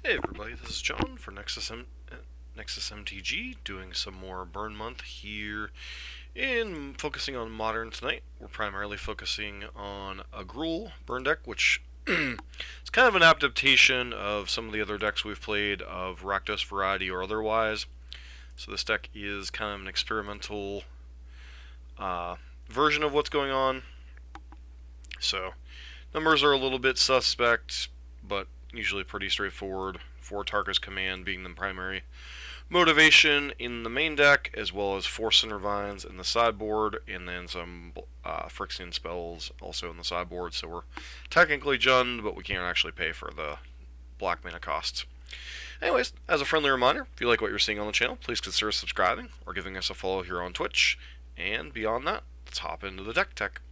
Hey everybody, this is John for Nexus MTG, doing some more Burn Month here in focusing on Modern tonight. We're primarily focusing on a Gruul Burn deck, which is kind of an adaptation of some of the other decks we've played of Rakdos variety or otherwise. So this deck is kind of an experimental uh, version of what's going on. So numbers are a little bit suspect, but usually pretty straightforward, for Tarka's Command being the primary motivation in the main deck, as well as 4 Cindervines in the sideboard, and then some Phyrexian spells also in the sideboard. So we're technically Jund, but we can't actually pay for the black mana costs. Anyways, as a friendly reminder, if you like what you're seeing on the channel, please consider subscribing or giving us a follow here on Twitch. And beyond that, let's hop into the deck tech.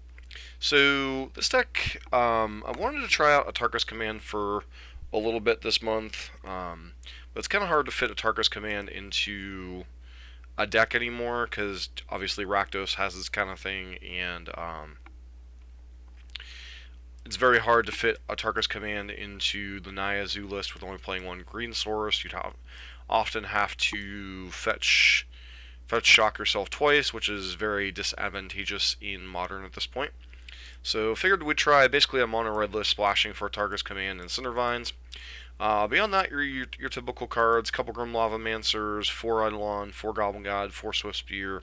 So this deck, I wanted to try out a Tarka's Command for a little bit this month, but it's kind of hard to fit a Tarka's Command into a deck anymore because obviously Rakdos has this kind of thing, and it's very hard to fit a Tarka's Command into the Naya Zoo list with only playing one green source. You'd often have to fetch shock yourself twice, which is very disadvantageous in Modern at this point. So figured we'd try basically a mono red list splashing for Tarka's Command and Cindervines. Beyond that, your typical cards: couple Grim Lavamancers, 4 Eidolon, 4 Goblin God, 4 Swift Spear,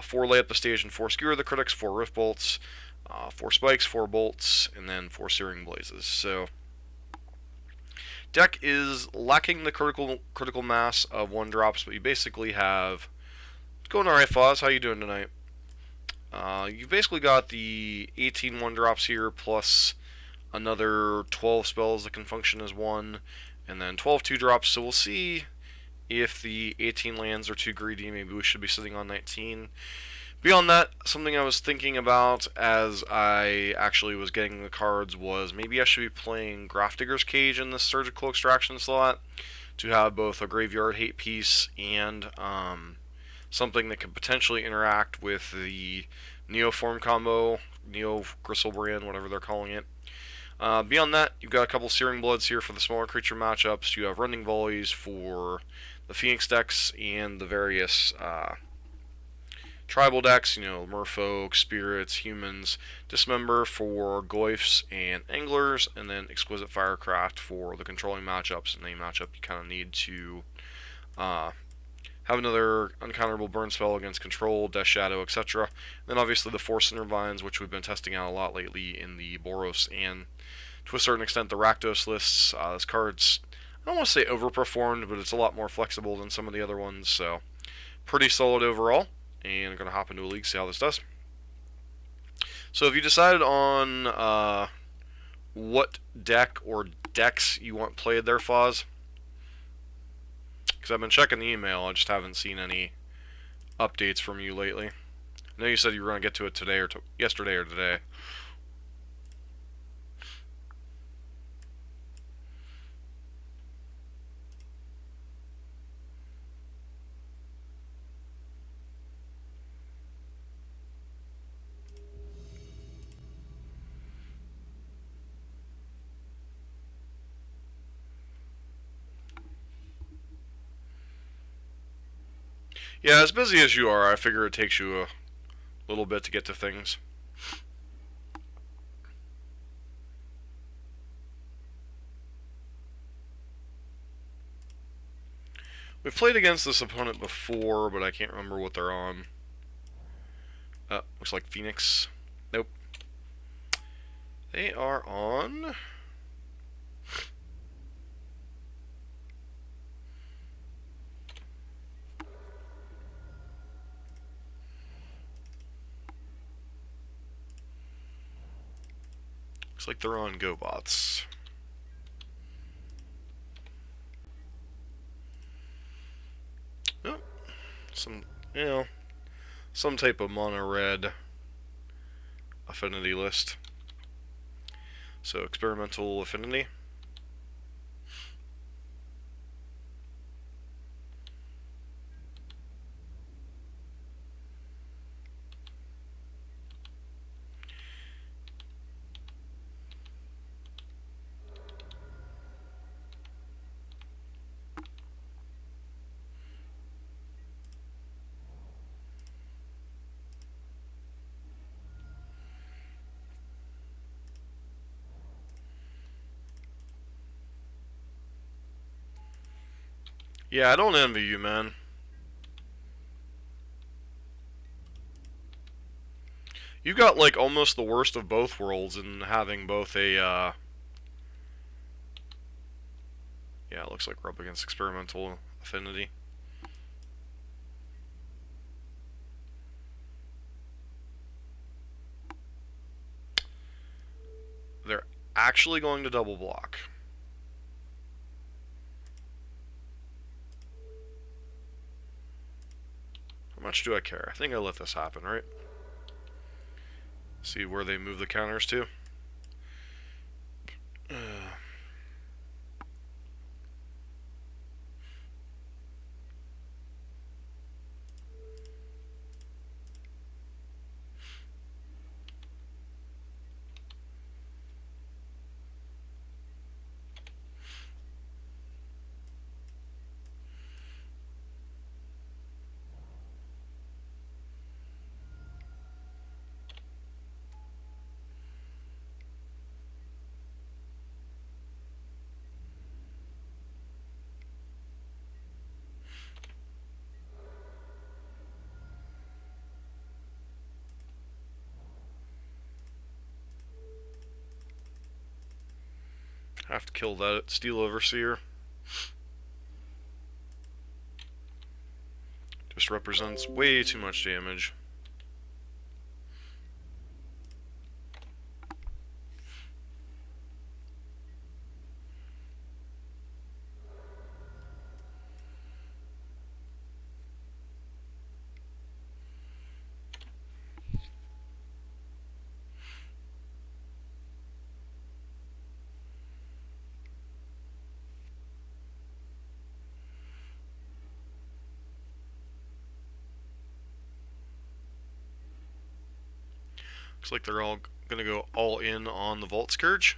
4 Lay Up the Stage and 4 Skewer the Critics, 4 Rift Bolts, 4 Spikes, 4 Bolts, and then 4 Searing Blazes. So deck is lacking the critical mass of 1-drops, but you basically have... It's going alright, Foz. How you doing tonight? You've basically got the 18 1-drops here, plus another 12 spells that can function as 1, and then 12 2-drops, so we'll see if the 18 lands are too greedy. Maybe we should be sitting on 19. Beyond that, something I was thinking about as I actually was getting the cards was maybe I should be playing Grafdigger's Cage in this Surgical Extraction slot to have both a Graveyard Hate piece and something that could potentially interact with the Neoform combo, Neo Gristlebrand, whatever they're calling it. Beyond that, you've got a couple Searing Bloods here for the smaller creature matchups. You have Rending Volleys for the Phoenix decks and the various tribal decks, Merfolk, Spirits, Humans. Dismember for Goyfs and Anglers, and then Exquisite Firecraft for the controlling matchups. In any matchup, you kind of need to have another uncounterable burn spell against Control, Death Shadow, etc. Then obviously the 4 Cindervines, which we've been testing out a lot lately in the Boros and to a certain extent the Rakdos lists. This card's, I don't want to say overperformed, but it's a lot more flexible than some of the other ones, so pretty solid overall. And I'm going to hop into a league, see how this does. So if you decided on what deck or decks you want played there, Foz? Because I've been checking the email, I just haven't seen any updates from you lately. I know you said you were going to get to it today or yesterday or today. Yeah, as busy as you are, I figure it takes you a little bit to get to things. We've played against this opponent before, but I can't remember what they're on. Looks like Phoenix. Nope. They are on... Looks like they're on GoBots. Oh, some type of mono red affinity list. So experimental affinity. Yeah, I don't envy you, man. You got like almost the worst of both worlds in having both a yeah, it looks like we're up against experimental affinity. They're actually going to double block. How much do I care? I think I let this happen, right? See where they move the counters to. Have to kill that Steel Overseer. Just represents way too much damage. Looks like they're all gonna go all in on the Vault Scourge.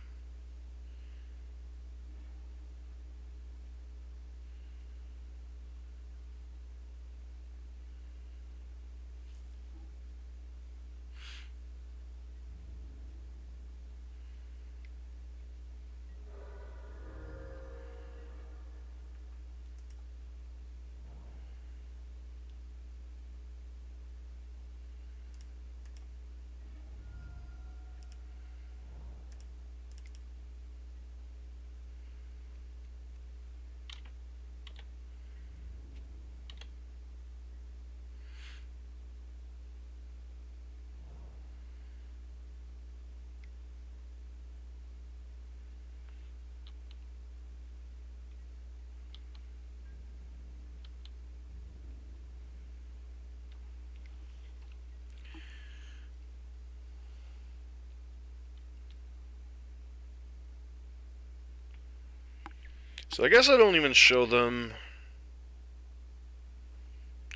So I guess I don't even show them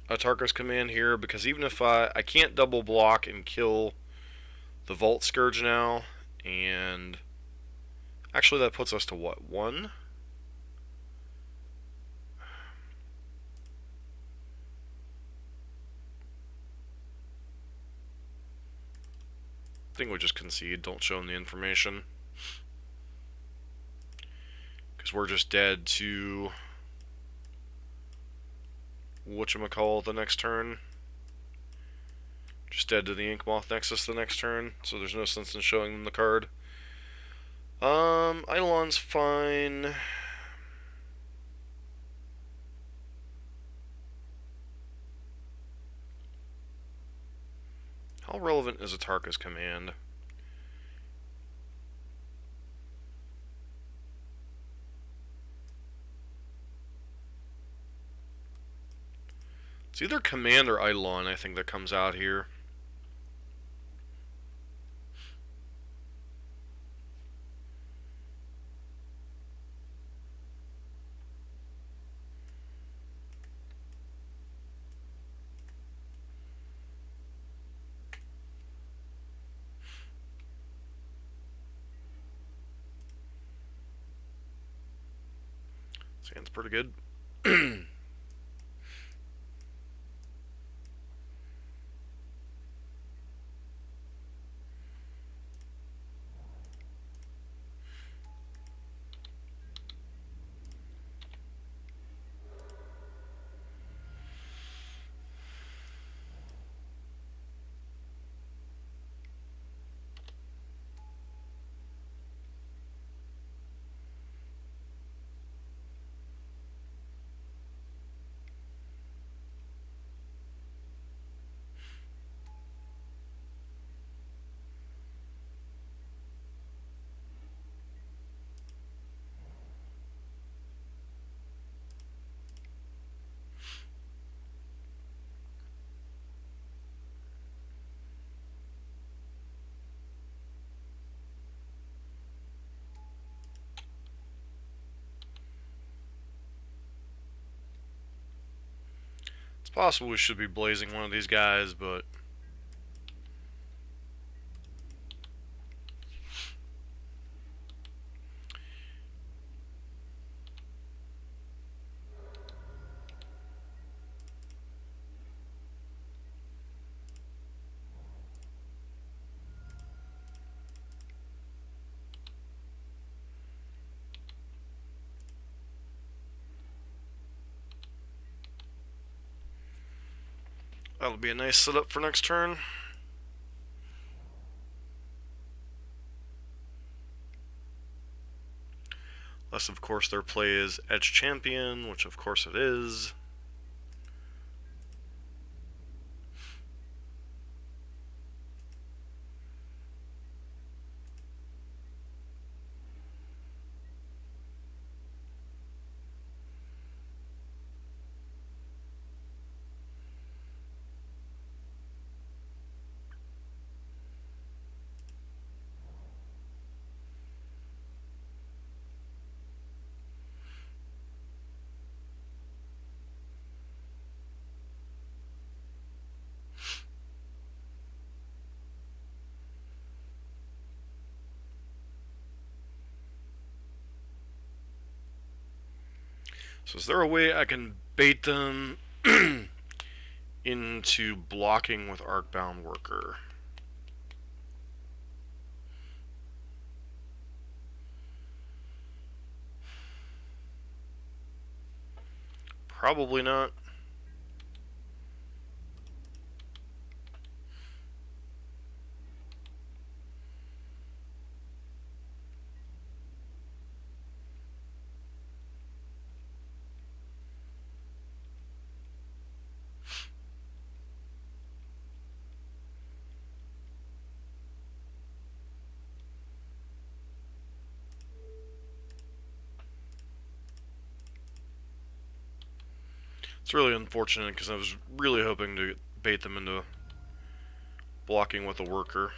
a Tarkus command here, because even if I can't double block and kill the Vault Scourge now, and actually that puts us to what, 1? I think we just concede, don't show them the information. Because we're just dead to whatchamacall the next turn. Just dead to the Ink Moth Nexus the next turn, so there's no sense in showing them the card. Eidolon's fine. How relevant is a Tarkus command? It's either command or Eidolon, I think, that comes out here. Sounds pretty good. possible we should be blazing one of these guys, but that'll be a nice setup for next turn. Unless, of course, their play is Edge Champion, which of course it is. So is there a way I can bait them into blocking with Arcbound Worker? Probably not. It's really unfortunate because I was really hoping to bait them into blocking with a worker.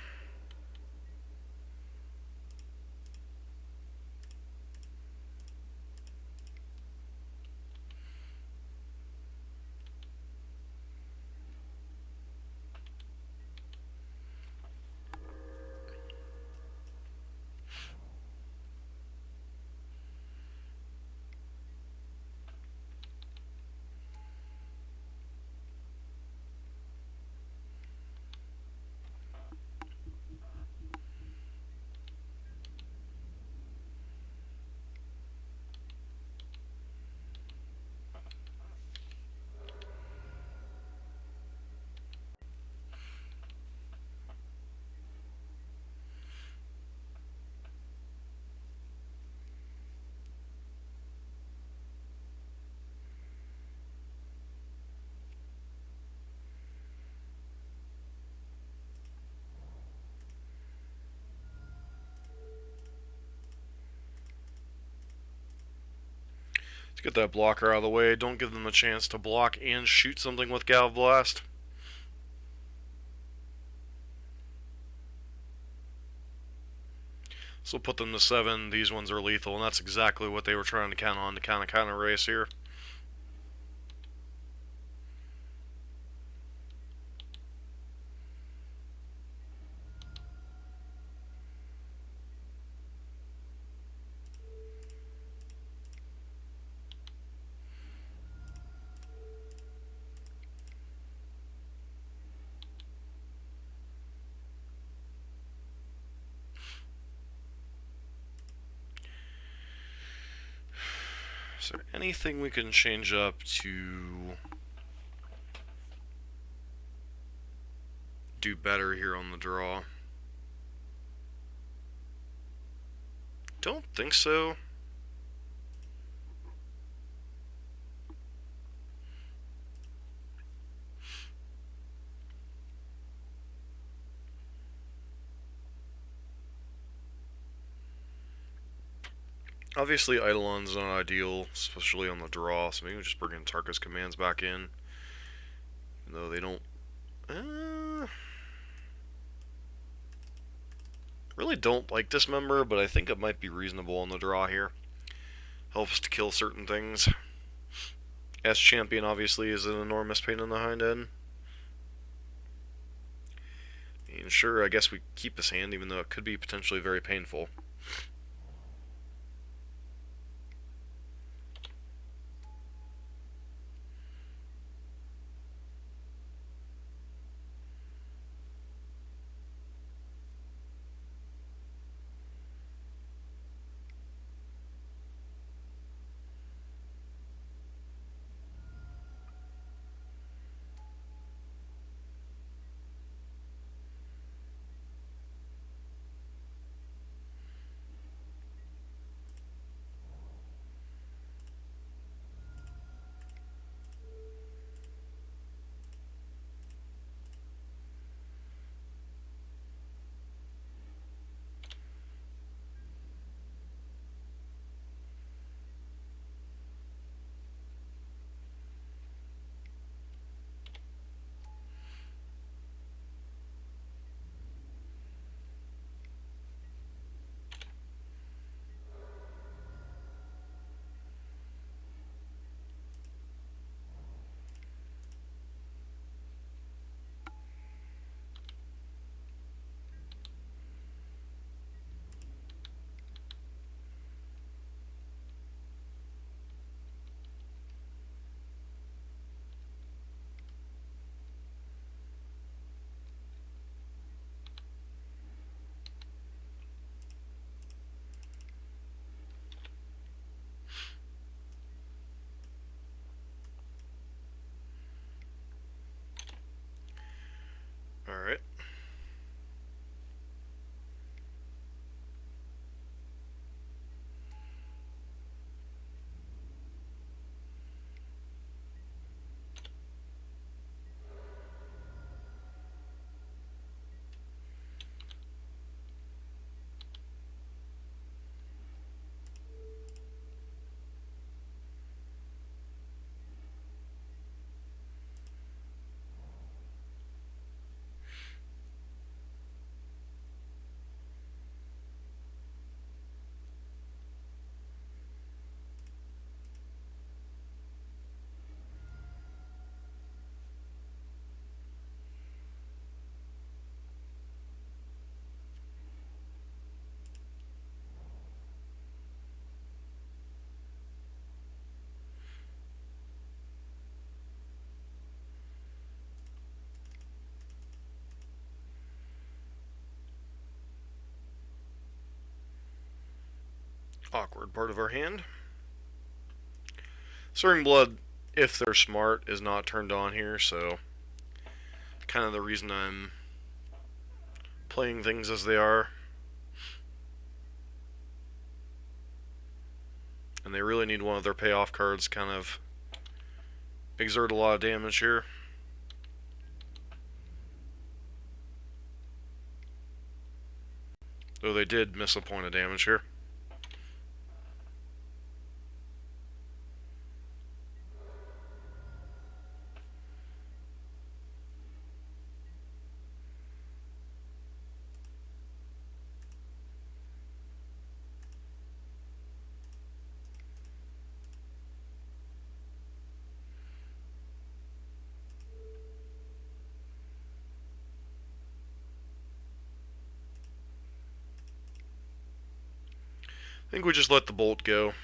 Let's get that blocker out of the way. Don't give them a chance to block and shoot something with Gal Blast. So we'll put them to 7. These ones are lethal, and that's exactly what they were trying to count on to kind of race here. Is there anything we can change up to do better here on the draw? Don't think so. Obviously, Eidolon's not ideal, especially on the draw, so maybe we just bring in Tarka's commands back in. Even though they don't... really don't like Dismember, but I think it might be reasonable on the draw here. Helps to kill certain things. S champion obviously is an enormous pain in the hind end. And sure, I guess we keep his hand, even though it could be potentially very painful. Alright. Awkward part of our hand. Stirring Blood, if they're smart, is not turned on here, so kind of the reason I'm playing things as they are. And they really need one of their payoff cards kind of exert a lot of damage here. Though they did miss a point of damage here. I think we just let the bolt go.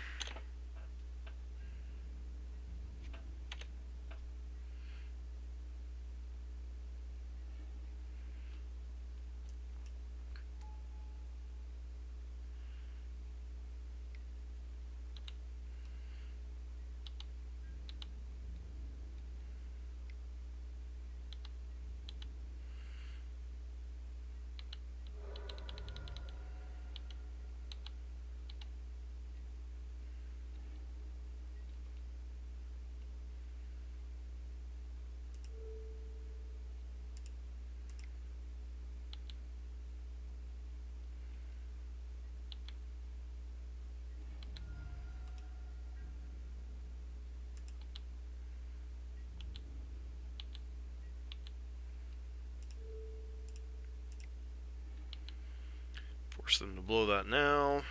Force them to blow that now.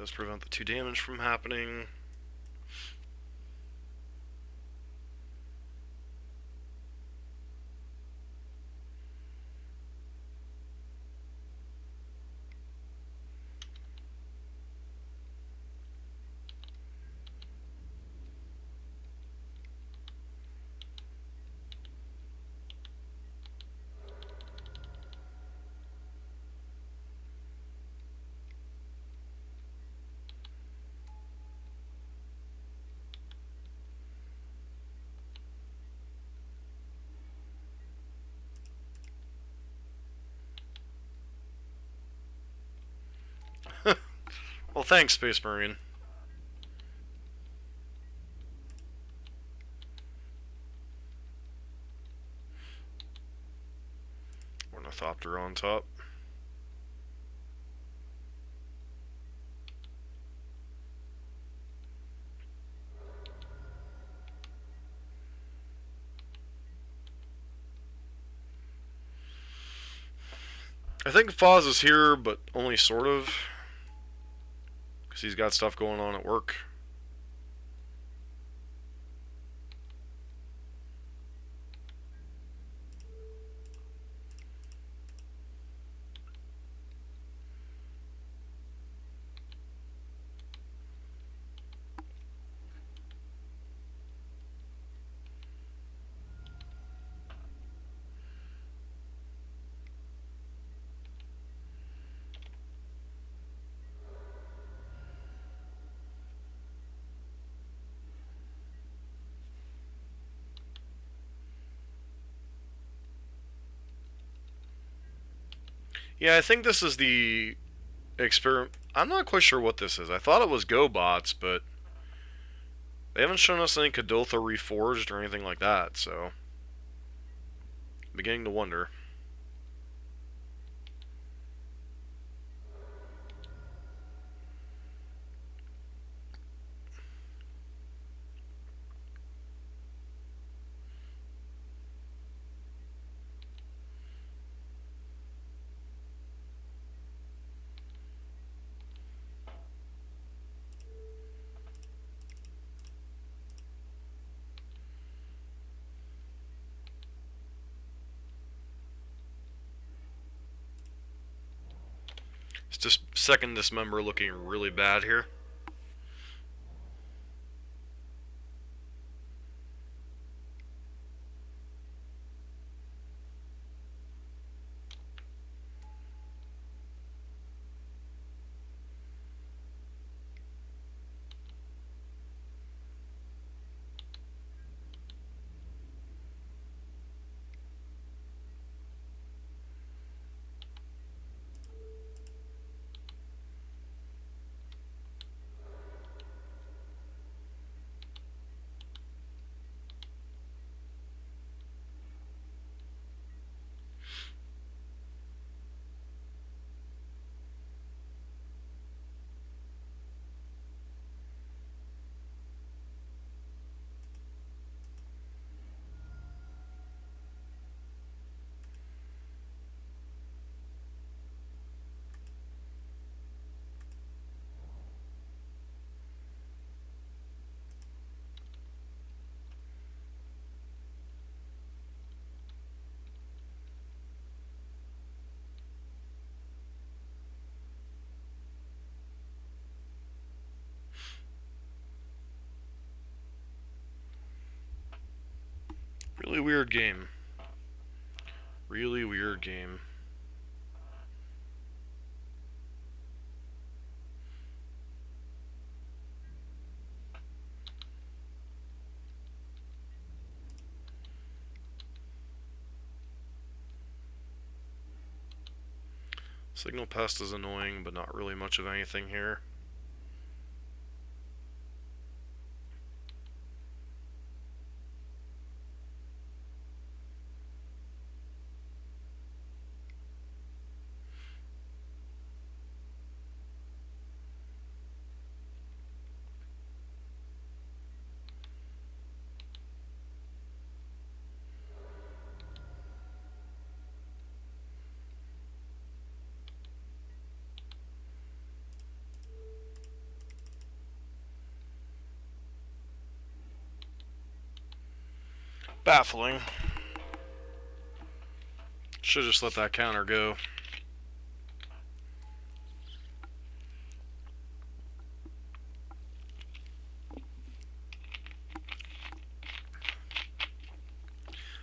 Does prevent the 2 damage from happening. Well, thanks, Space Marine. Ornithopter on top. I think Foz is here, but only sort of. Because he's got stuff going on at work. Yeah, I think this is the experiment. I'm not quite sure what this is. I thought it was GoBots, but they haven't shown us any Kadotha Reforged or anything like that, so I'm beginning to wonder. It's just second dismember looking really bad here. Really weird game. Really weird game. Signal Pest is annoying, but not really much of anything here. Baffling. Should just let that counter go.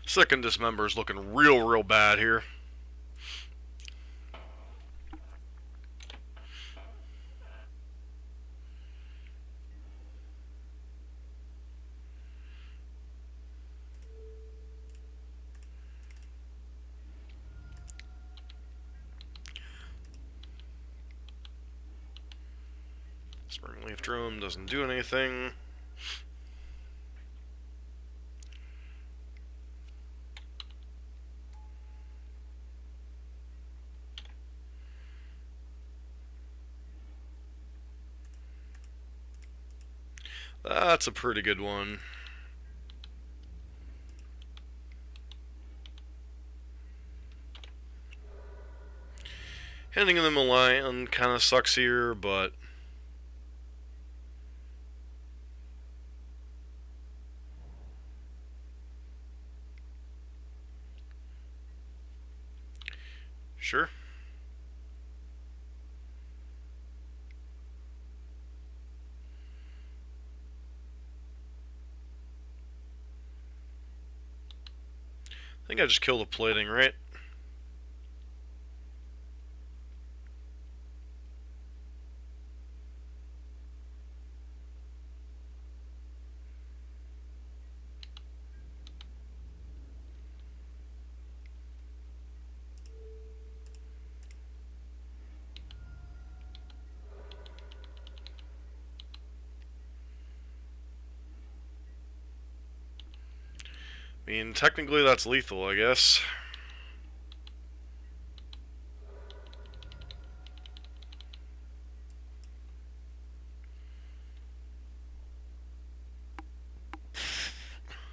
Second dismember is looking real bad here. Springleaf Drone doesn't do anything. That's a pretty good one. Handing them a lion kind of sucks here, but sure. I think I just killed the plating, right? I mean, technically that's lethal, I guess.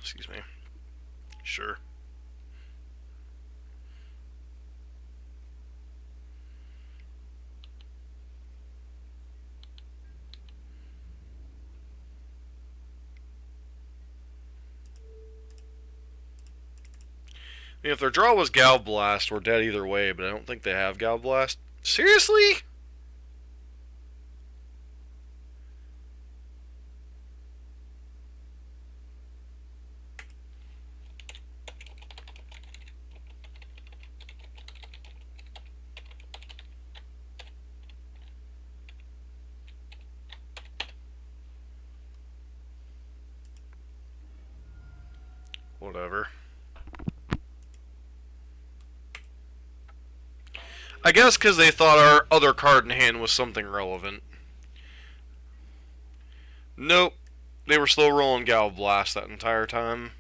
Excuse me. Sure. I mean, if their draw was Gal Blast, we're dead either way, but I don't think they have Gal Blast. Seriously? Whatever. I guess because they thought our other card in hand was something relevant. Nope. They were still rolling Gal Blast that entire time.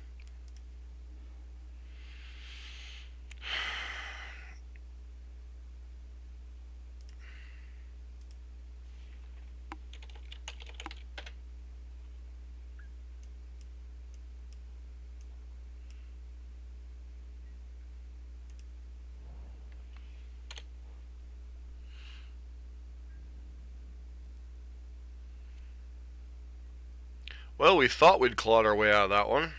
Well, we thought we'd clawed our way out of that one.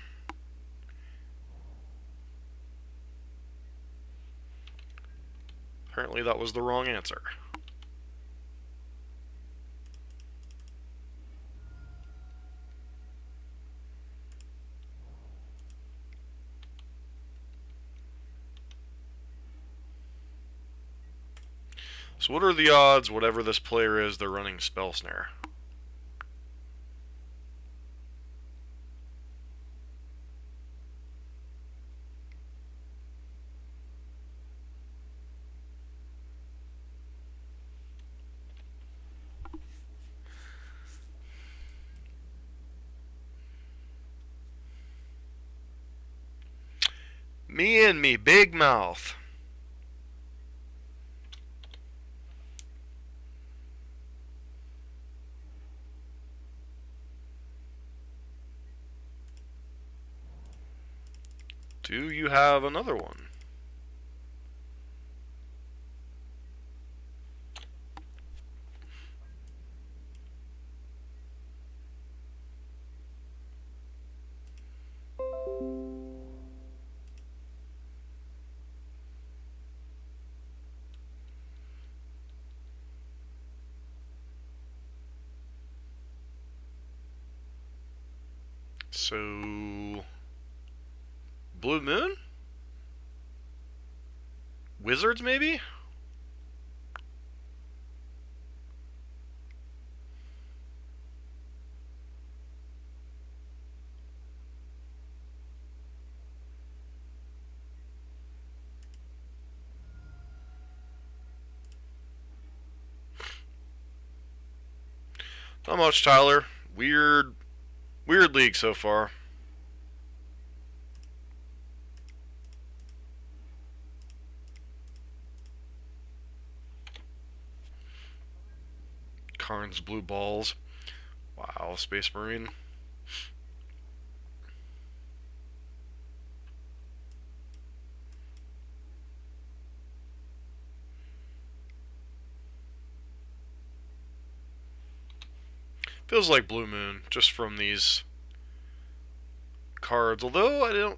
Apparently that was the wrong answer. So what are the odds, whatever this player is, they're running Spell Snare? Me and me big mouth. Do you have another one? So, Blue Moon? Wizards, maybe? Not much, Tyler. Weird league so far. Karn's blue balls. Wow, Space Marine. Feels like Blue Moon, just from these cards. Although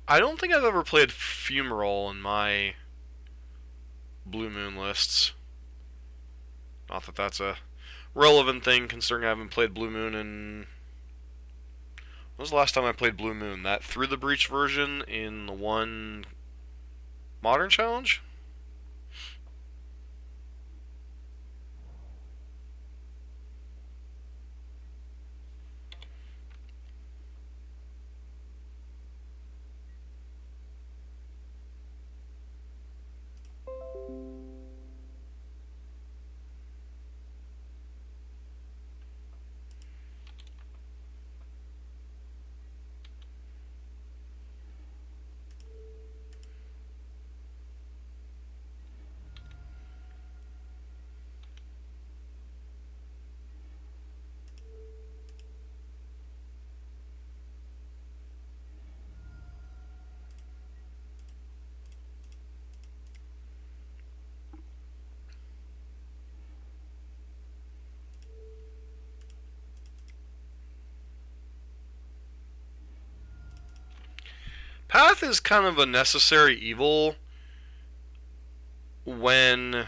I don't think I've ever played Fumarole in my Blue Moon lists. Not that that's a relevant thing, considering I haven't played Blue Moon in... When was the last time I played Blue Moon? That Through the Breach version in the one Modern Challenge? Path is kind of a necessary evil when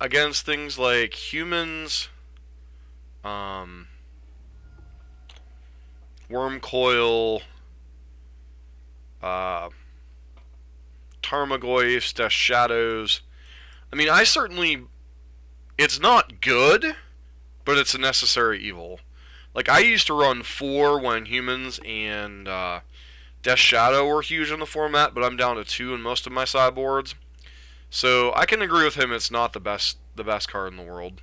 against things like humans, Worm Coil, Tarmogoyfs, Death Shadows. I mean, it's not good, but it's a necessary evil. Like, I used to run 4 when humans and Death Shadow were huge in the format, but I'm down to 2 in most of my sideboards. So I can agree with him. It's not the best card in the world.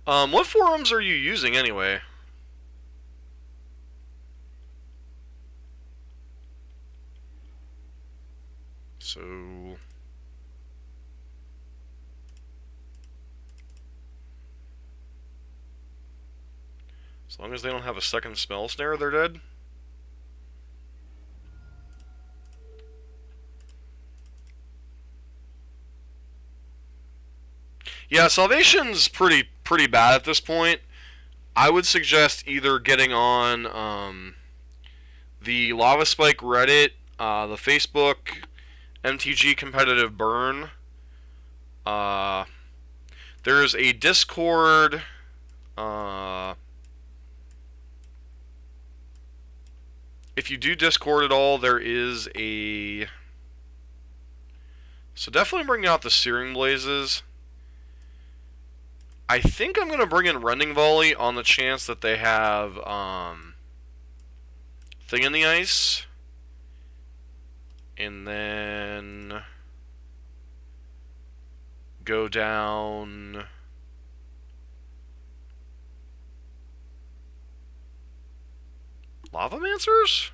What forums are you using anyway? So, as long as they don't have a second spell snare, they're dead. Yeah, Salvation's pretty bad at this point. I would suggest either getting on the Lava Spike Reddit, the Facebook MTG Competitive Burn. There's a Discord. If you do Discord at all, there is a... So definitely bring out the Searing Blazes. I think I'm going to bring in Rending Volley on the chance that they have Thing in the Ice. And then go down Lavamancers?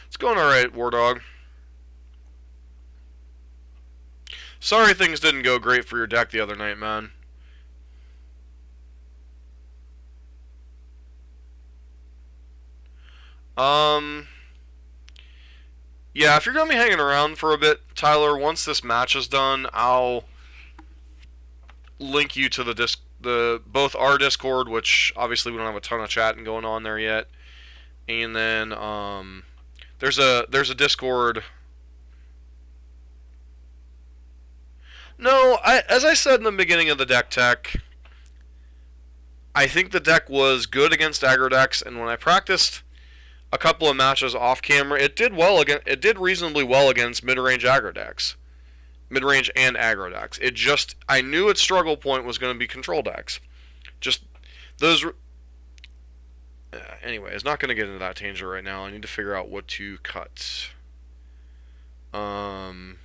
It's going alright, War Dog. Sorry things didn't go great for your deck the other night, man. Yeah, if you're going to be hanging around for a bit, Tyler, once this match is done, I'll link you to the both our Discord, which obviously we don't have a ton of chatting going on there yet, and then there's a Discord. No, as I said in the beginning of the deck tech, I think the deck was good against aggro decks, and when I practiced a couple of matches off camera, it did well again. It did reasonably well against mid-range aggro decks, mid-range and aggro decks. It just I knew its struggle point was going to be control decks. Just those. Anyway, it's not going to get into that tangent right now. I need to figure out what to cut. Um.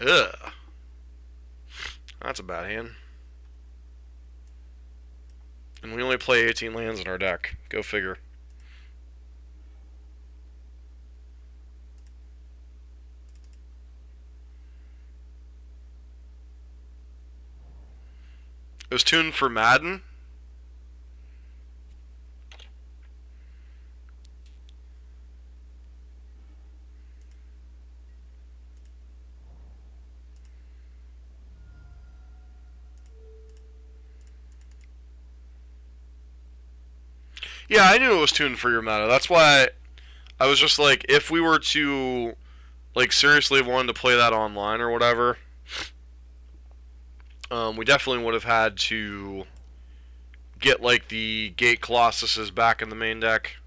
Ugh. That's a bad hand. And we only play 18 lands in our deck. Go figure. It was tuned for Madden. Yeah, I knew it was tuned for your meta. That's why I was just like, if we were to like seriously wanted to play that online or whatever, we definitely would have had to get like the Gate Colossuses back in the main deck.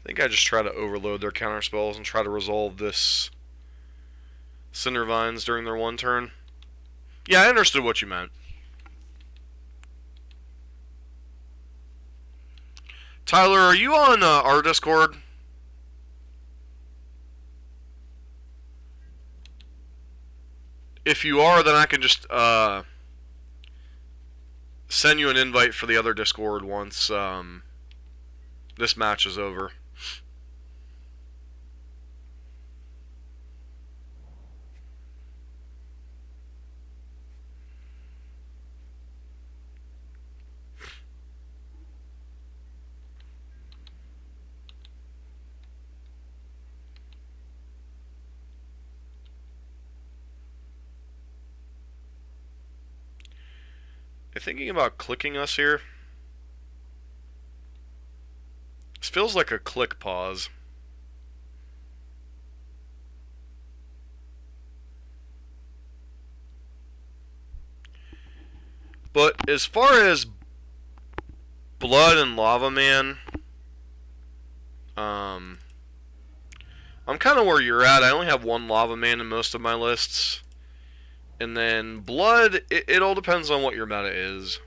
I think I just try to overload their counter spells and try to resolve this Cindervines during their one turn. Yeah, I understood what you meant. Tyler, are you on our Discord? If you are, then I can just send you an invite for the other Discord once this match is over. You're thinking about clicking us here? This feels like a click pause. But as far as Blood and Lava Man, I'm kind of where you're at. I only have one Lava Man in most of my lists. And then Blood, it all depends on what your meta is.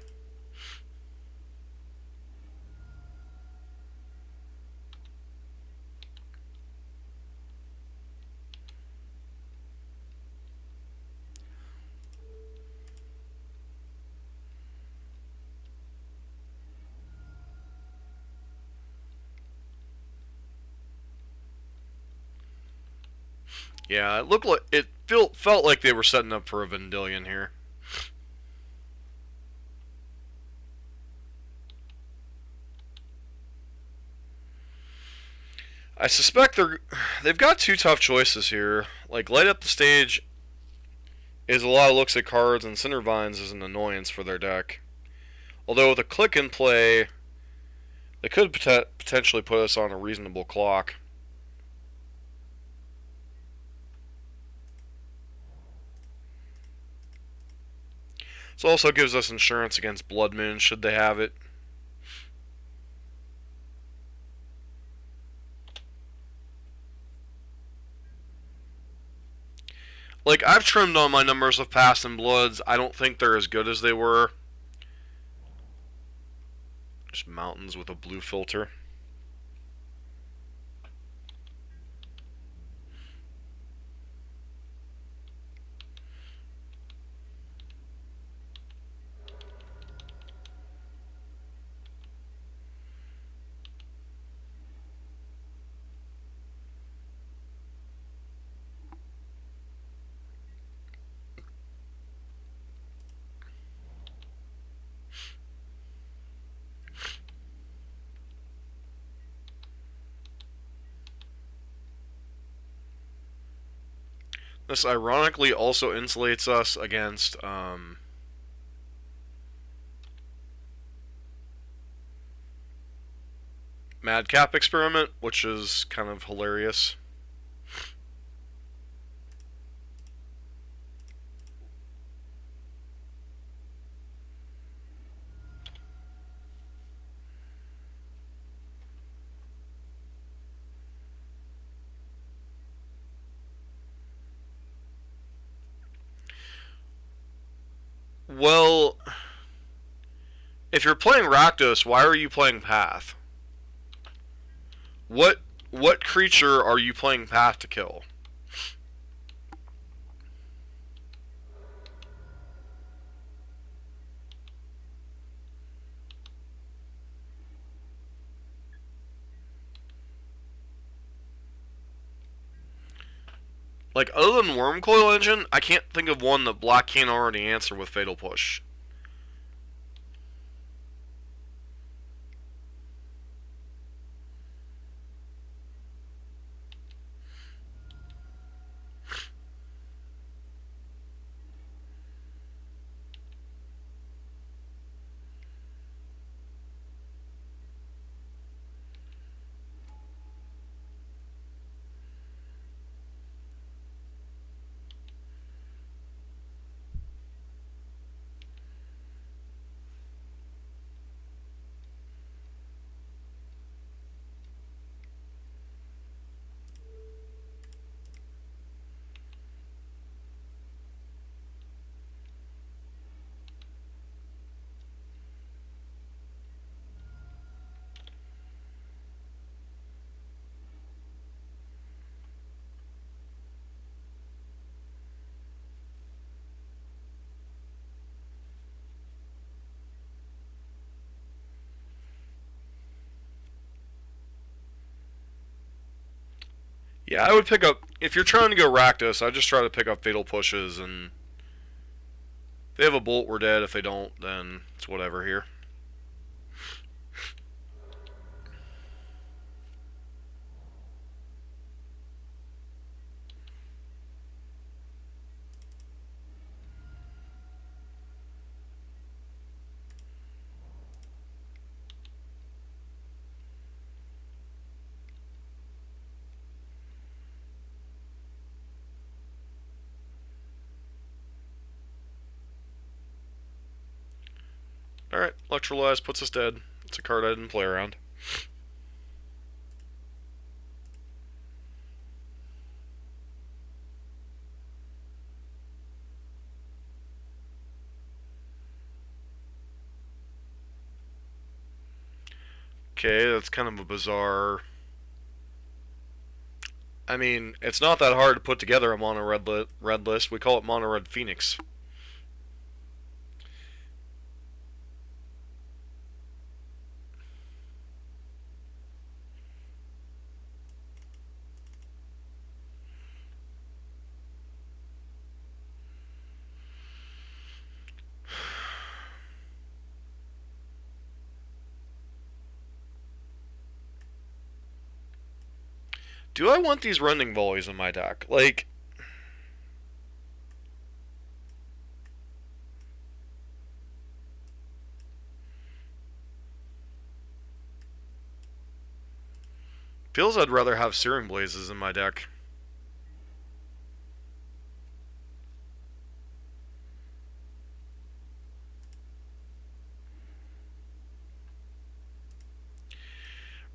Yeah, it looked like felt like they were setting up for a Vendilion here. I suspect they've got two tough choices here. Like Light Up the Stage is a lot of looks at cards, and Cindervines is an annoyance for their deck. Although with a click in play, they could potentially put us on a reasonable clock. This also gives us insurance against Blood Moon should they have it. Like, I've trimmed on my numbers of Past and Bloods. I don't think they're as good as they were. Just mountains with a blue filter. This ironically also insulates us against Madcap Experiment, which is kind of hilarious. Well, if you're playing Rakdos, why are you playing Path? What what creature are you playing Path to kill? Like, other than Wormcoil Engine, I can't think of one that Black can't already answer with Fatal Push. Yeah, I would pick up... If you're trying to go Rakdos, I just try to pick up Fatal Pushes, and... If they have a Bolt, we're dead. If they don't, then it's whatever here. Alright, Electrolyze puts us dead. It's a card I didn't play around. Okay, that's kind of a bizarre... I mean, it's not that hard to put together a mono red list. We call it mono red Phoenix. Do I want these Rending Volleys in my deck? Like... Feels I'd rather have Searing Blazes in my deck.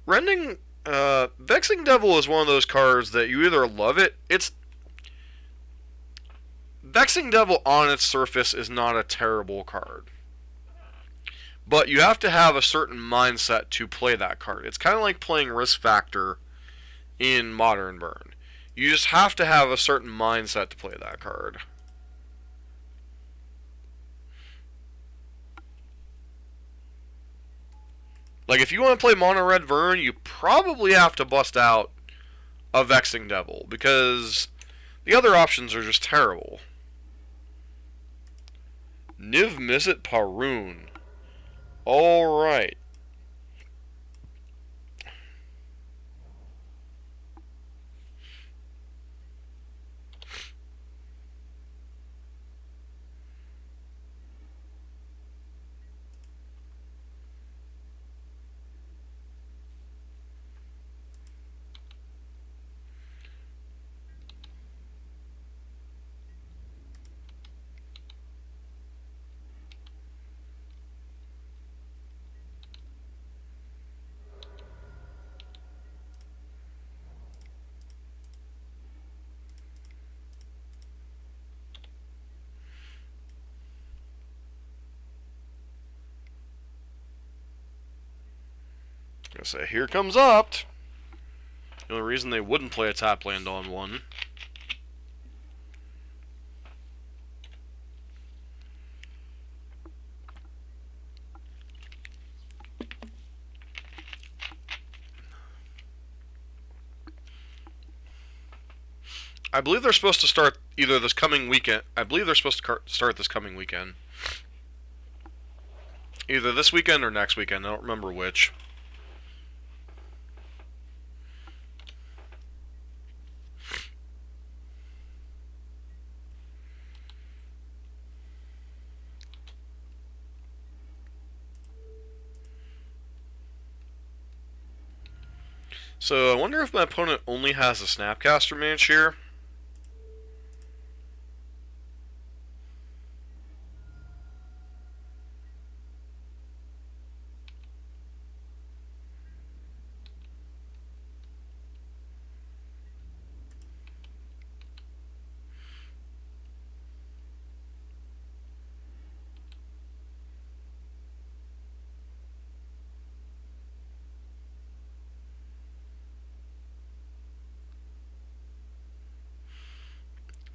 Rending... Vexing Devil is one of those cards that you either love it... Vexing Devil on its surface is not a terrible card. But you have to have a certain mindset to play that card. It's kind of like playing Risk Factor in Modern Burn. You just have to have a certain mindset to play that card. Like, if you want to play Mono Red Vern, you probably have to bust out a Vexing Devil, because the other options are just terrible. Niv Mizzet Parun. Alright. gonna say, here comes Opt. The only reason they wouldn't play a tap land on one. I believe they're supposed to start either this coming weekend. I believe they're supposed to start this coming weekend. Either this weekend or next weekend. I don't remember which. So I wonder if my opponent only has a Snapcaster Mage here.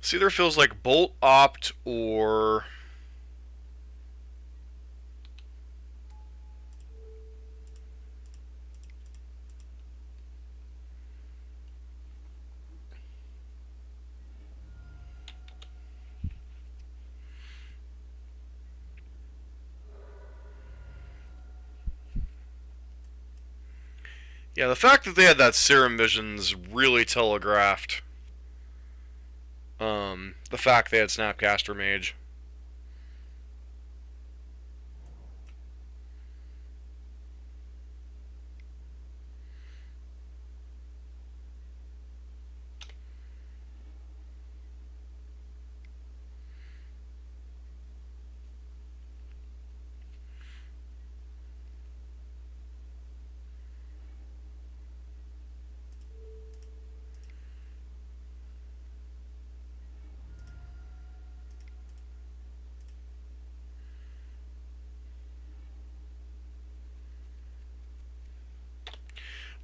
This either feels like Bolt, Opt, or... Yeah, the fact that they had that Serum Visions really telegraphed the fact they had Snapcaster Mage.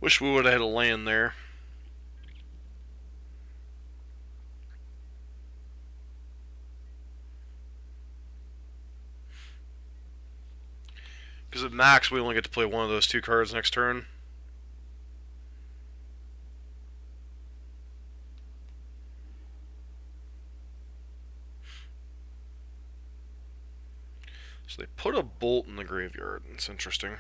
Wish we would have had a land there. Because at max, we only get to play one of those two cards next turn. So they put a Bolt in the graveyard. It's interesting.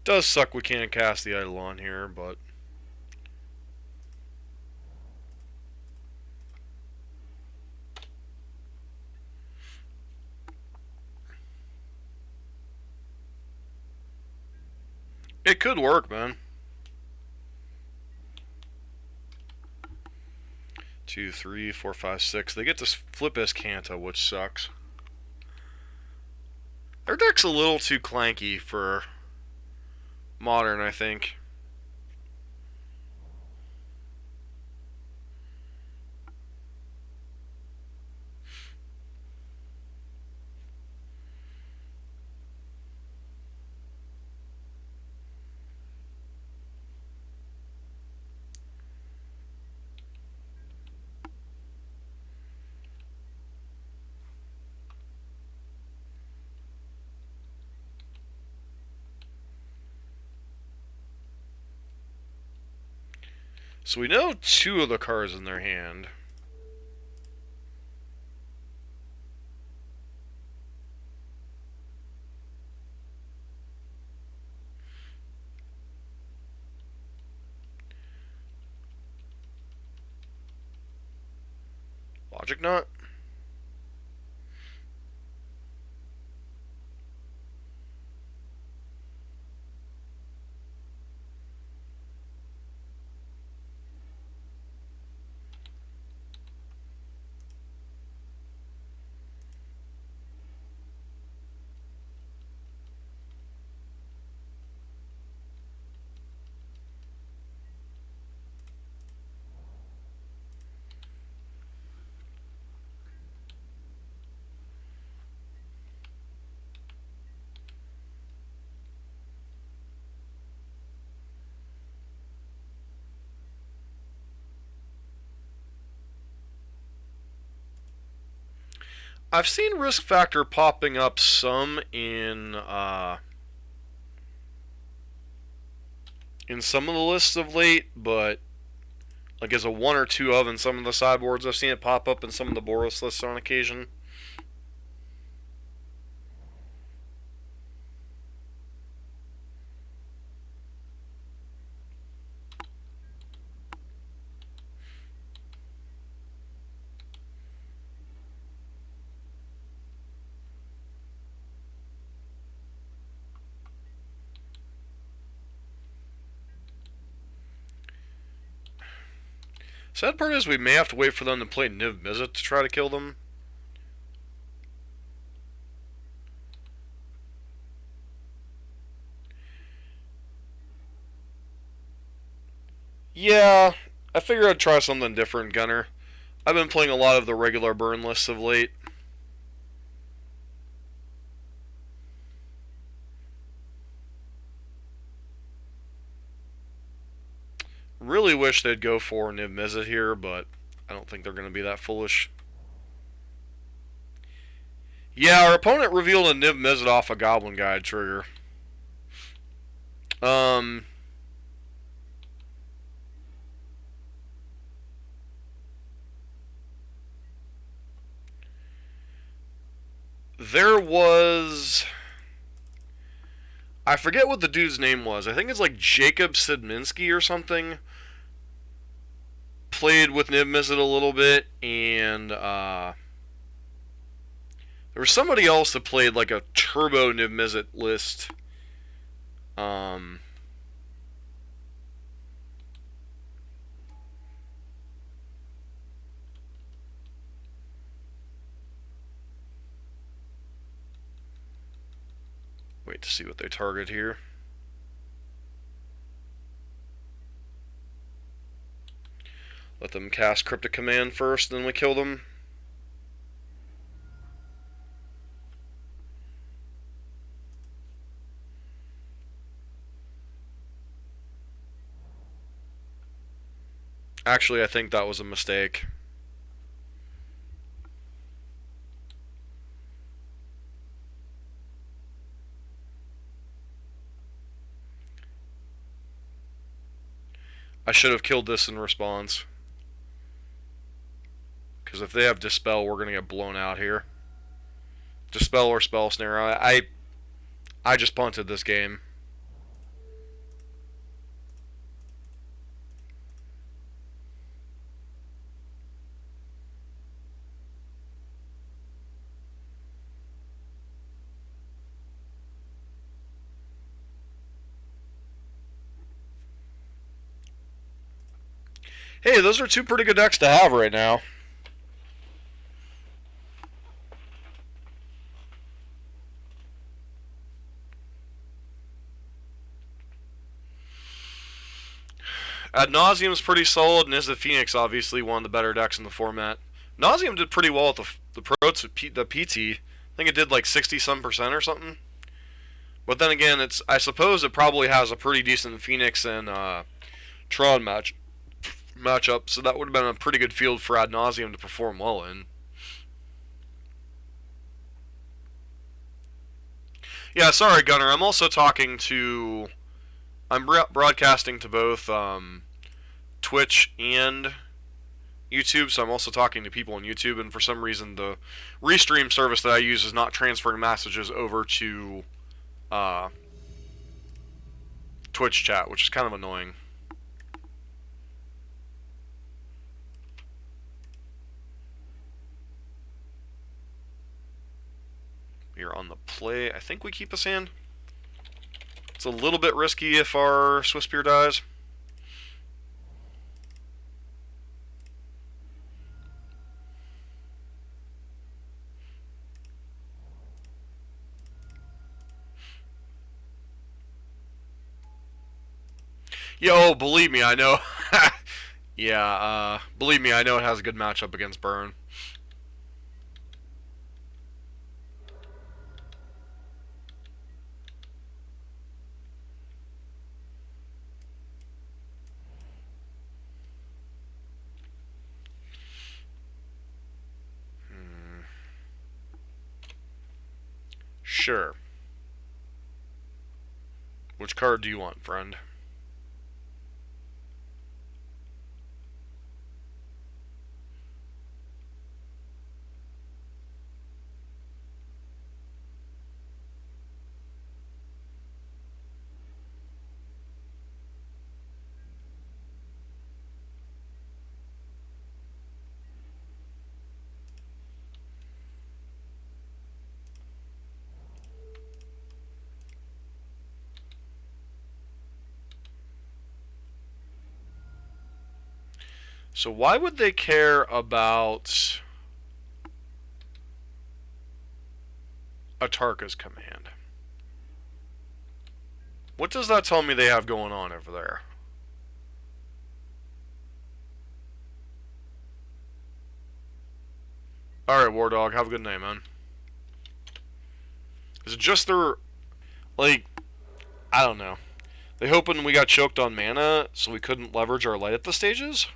Does suck we can't cast the Eidolon here, but... it could work, man. 2, 3, 4, 5, 6. They get to flip Escanta, which sucks. Their deck's a little too clanky for Modern, I think. So we know two of the cards in their hand. Logic Knot? I've seen risk factor popping up some in some of the lists of late, but like as a one or two of in some of the sideboards, I've seen it pop up in some of the Boros lists on occasion. Sad part is we may have to wait for them to play Niv Mizzet to try to kill them. Yeah, I figured I'd try something different, Gunner. I've been playing a lot of the regular burn lists of late. Really wish they'd go for Niv Mizzet here, but I don't think they're going to be that foolish. Yeah, our opponent revealed a Niv Mizzet off a Goblin Guide trigger. There was... I forget what the dude's name was. I think it's like Jacob Sidminski or something. Played with Niv Mizzet a little bit, and there was somebody else that played like a turbo Niv Mizzet list. Wait to see what they target here. Let them cast Cryptic Command first, then we kill them. Actually, I think that was a mistake. I should have killed this in response. Because if they have Dispel, we're going to get blown out here. Dispel or Spell Snare. I just punted this game. Hey, those are two pretty good decks to have right now. Ad Nauseum's pretty solid, and is the Phoenix obviously one of the better decks in the format. Nauseum did pretty well at the PT. I think it did like 60-some% or something. But then again, I suppose it probably has a pretty decent Phoenix and Tron matchup, so that would have been a pretty good field for Ad Nauseum to perform well in. Yeah, sorry, Gunner. I'm also talking to... I'm broadcasting to both Twitch and YouTube, so I'm also talking to people on YouTube, and for some reason the Restream service that I use is not transferring messages over to Twitch chat, which is kind of annoying. We are on the play. I think we keep a sand. It's a little bit risky if our Swiftspear dies. Yo, believe me, I know. Yeah, believe me, I know it has a good matchup against Burn. Sure. Which card do you want, friend? So why would they care about Atarka's command? What does that tell me they have going on over there? Alright, War Dog, have a good night, man. Is it just their, like, I don't know. They hoping we got choked on mana so we couldn't leverage our light at the stages?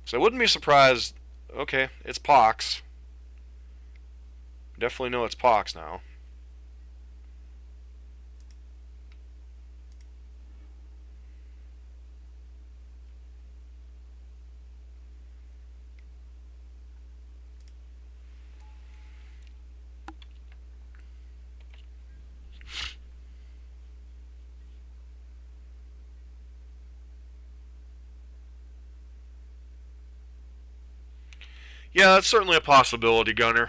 So I wouldn't be surprised. Okay, it's Pox. Definitely know it's Pox now. Yeah, that's certainly a possibility, Gunner.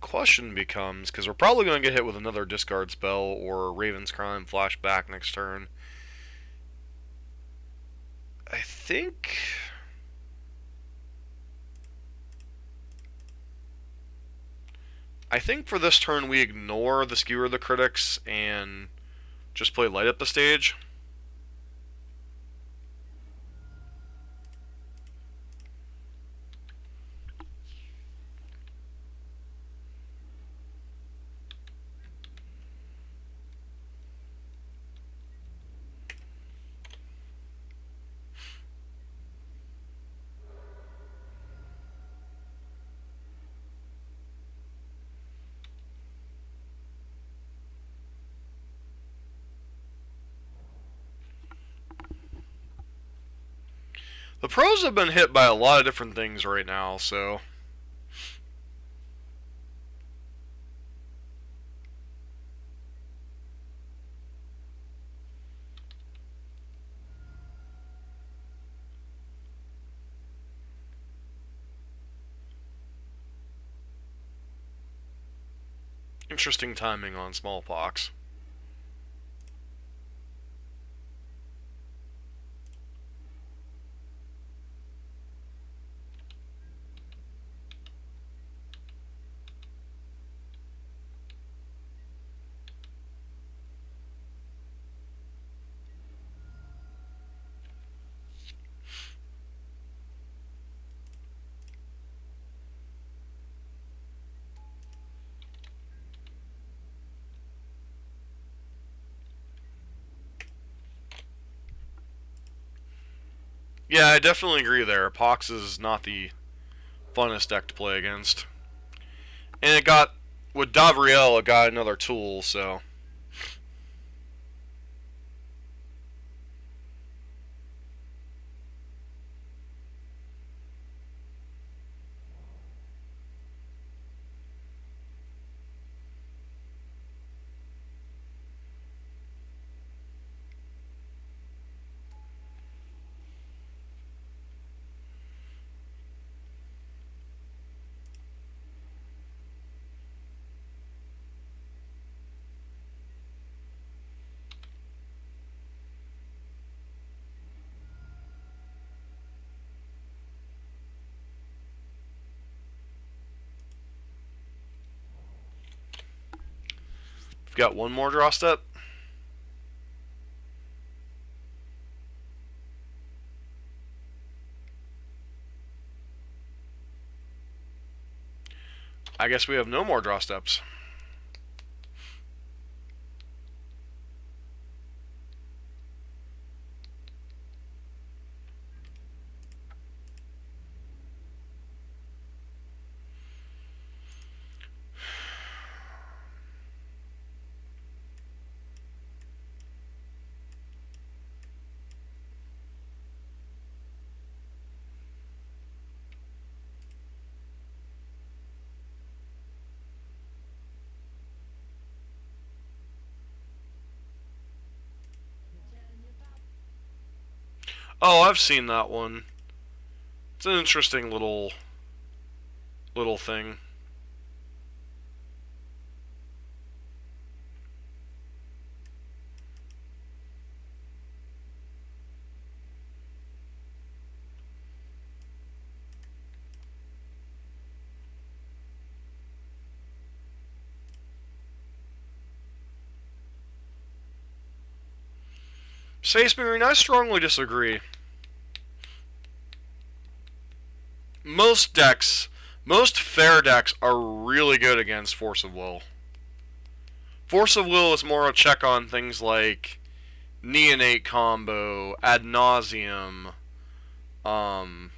Question becomes, because we're probably going to get hit with another discard spell or Raven's Crime flashback next turn. I think... for this turn we ignore the Skewer of the Critics and just play light up the stage. The pros have been hit by a lot of different things right now, so... Interesting timing on Smallpox. Yeah, I definitely agree there. Pox is not the funnest deck to play against. And it got... With Davriel, it got another tool, so... got one more draw step. I guess we have no more draw steps. Oh, I've seen that one. It's an interesting little thing. Space Marine, I strongly disagree. Most fair decks are really good against Force of Will. Force of Will is more a check on things like Neonate combo, Ad Nauseam, kind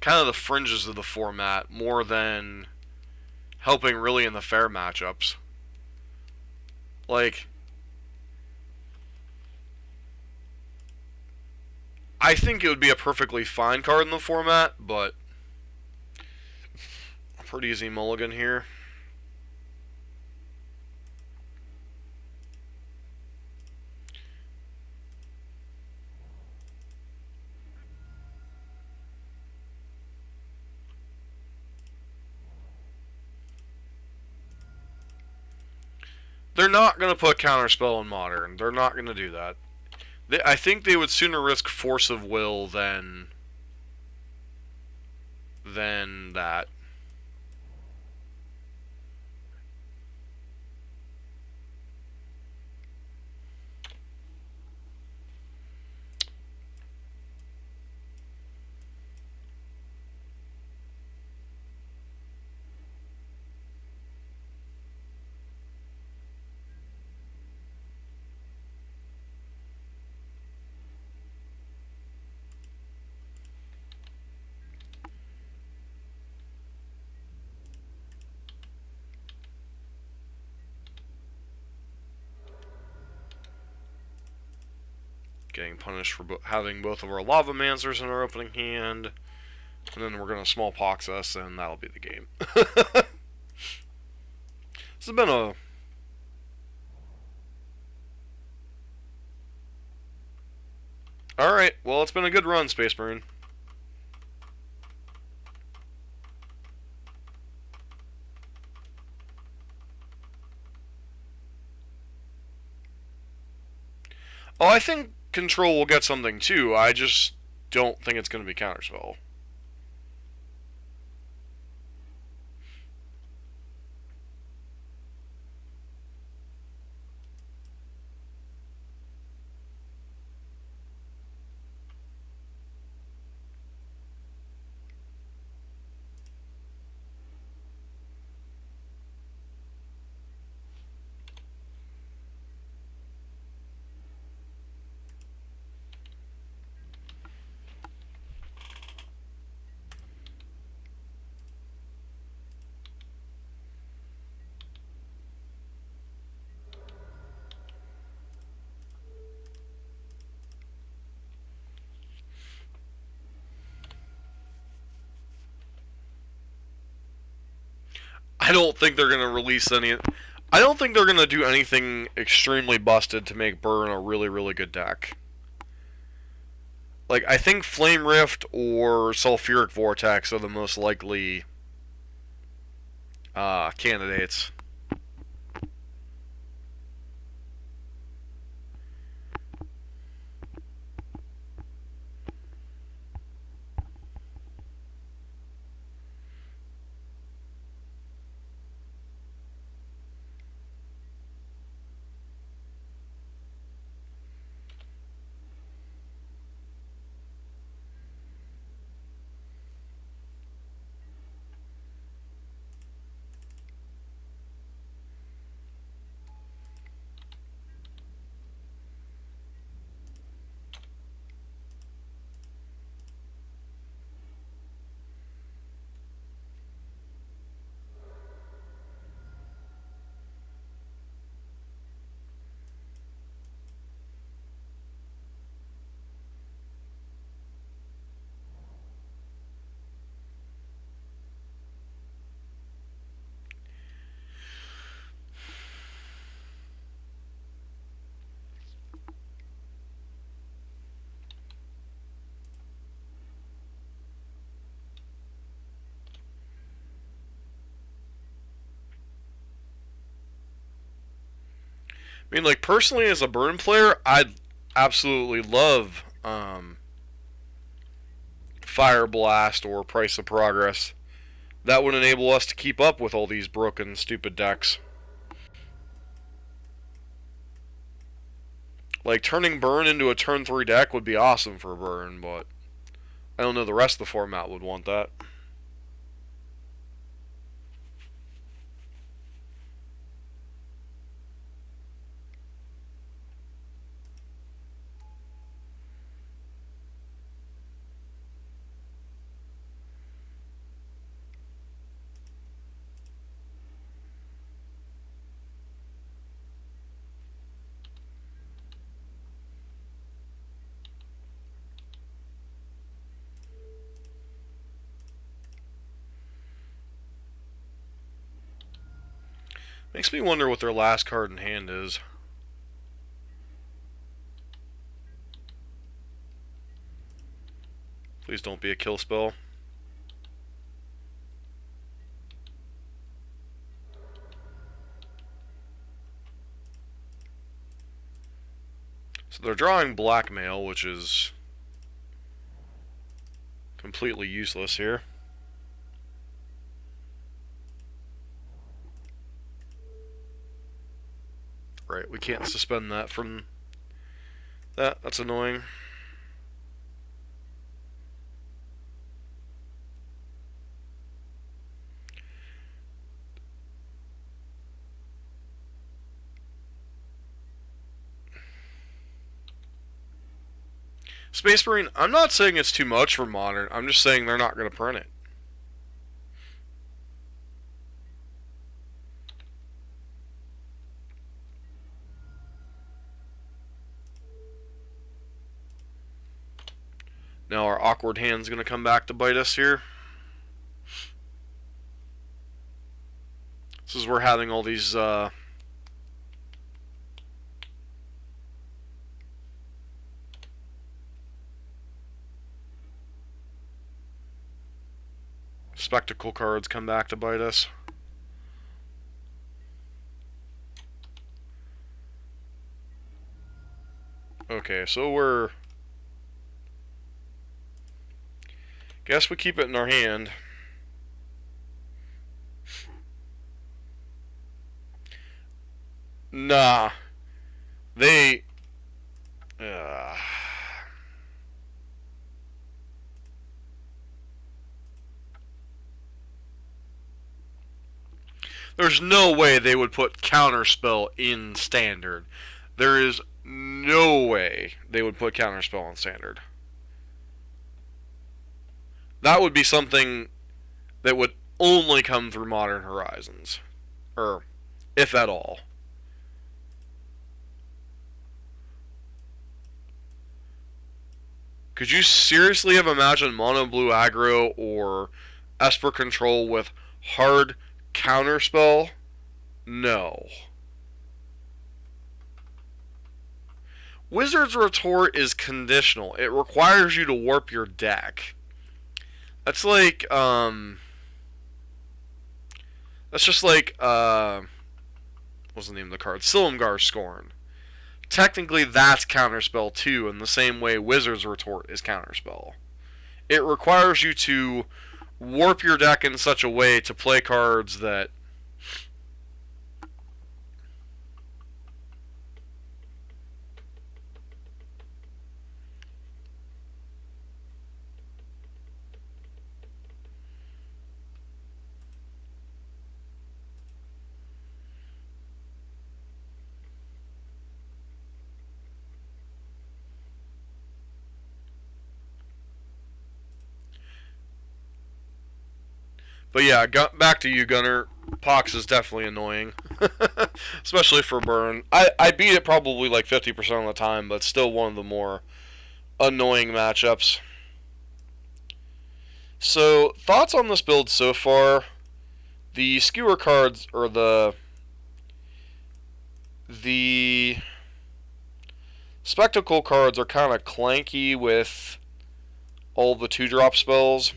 of the fringes of the format, more than helping really in the fair matchups. Like, I think it would be a perfectly fine card in the format, but a pretty easy mulligan here. They're not going to put Counterspell in Modern. They're not going to do that. I think they would sooner risk Force of Will than that. Getting punished for having both of our Lava Mancers in our opening hand. And then we're going to Smallpox us, and that'll be the game. This has been a... Alright, well, it's been a good run, Space Marine. Oh, I think Control will get something too. I just don't think it's going to be Counterspell. I don't think they're going to release any... I don't think they're going to do anything extremely busted to make Burn a really, really good deck. Like, I think Flame Rift or Sulfuric Vortex are the most likely candidates. I mean, like, personally, as a burn player, I'd absolutely love Fire Blast or Price of Progress. That would enable us to keep up with all these broken, stupid decks. Like, turning Burn into a turn 3 deck would be awesome for Burn, but I don't know the rest of the format would want that. Makes me wonder what their last card in hand is. Please don't be a kill spell. So they're drawing Blackmail, which is completely useless here. Right, we can't suspend that from that. That's annoying. Space Marine, I'm not saying it's too much for Modern. I'm just saying they're not going to print it. Now our awkward hand's going to come back to bite us here. This is where having all these spectacle cards come back to bite us. Okay, so we're... Guess we keep it in our hand. Nah. They... There's no way they would put Counterspell in Standard. There is no way they would put Counterspell in Standard. That would be something that would only come through Modern Horizons. Or, if at all. Could you seriously have imagined Mono Blue Aggro or Esper Control with hard Counterspell? No. Wizard's Retort is conditional. It requires you to warp your deck. That's like, that's just like, what's the name of the card? Silumgar Scorn. Technically, that's Counterspell too, in the same way Wizard's Retort is Counterspell. It requires you to warp your deck in such a way to play cards that... But yeah, back to you, Gunner. Pox is definitely annoying. Especially for Burn. I beat it probably like 50% of the time, but still one of the more annoying matchups. So, thoughts on this build so far? The skewer cards, or the spectacle cards are kind of clanky with all the 2-drop spells.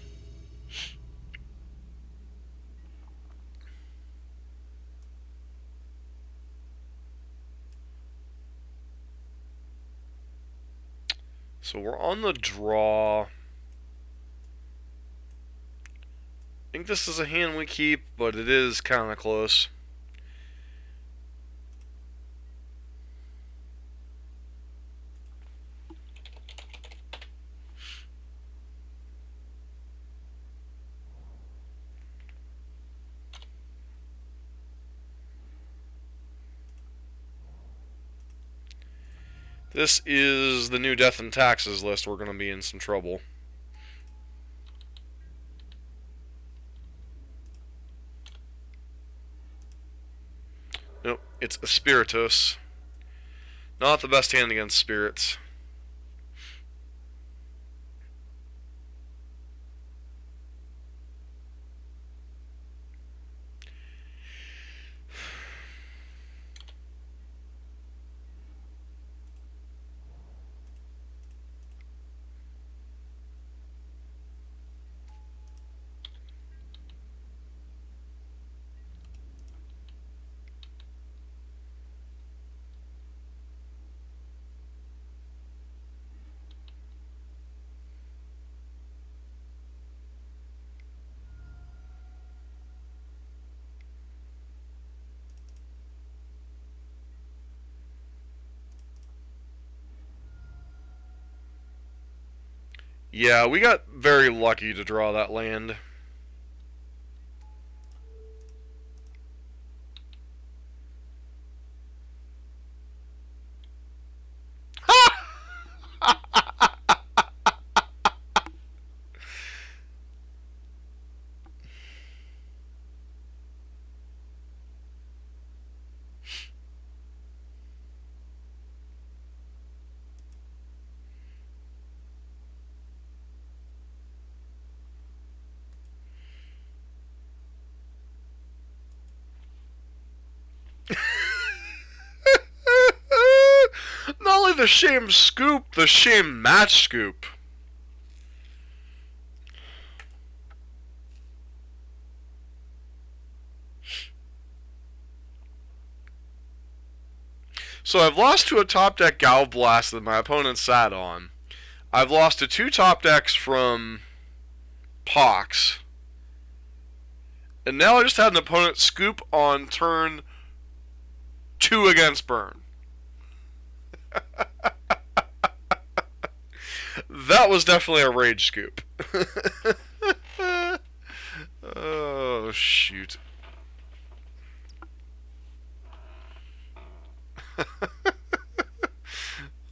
So we're on the draw. I think this is a hand we keep, but it is kind of close. This is the new death and taxes list. We're going to be in some trouble. Nope, it's a Spiritus. Not the best hand against spirits. Yeah, we got very lucky to draw that land. Not only the shame scoop, the shame match scoop. So I've lost to a top deck Gal Blast that my opponent sat on. I've lost to 2 top decks from Pox. And now I just had an opponent scoop on turn 2 against Burn. That was definitely a rage scoop. Oh, shoot.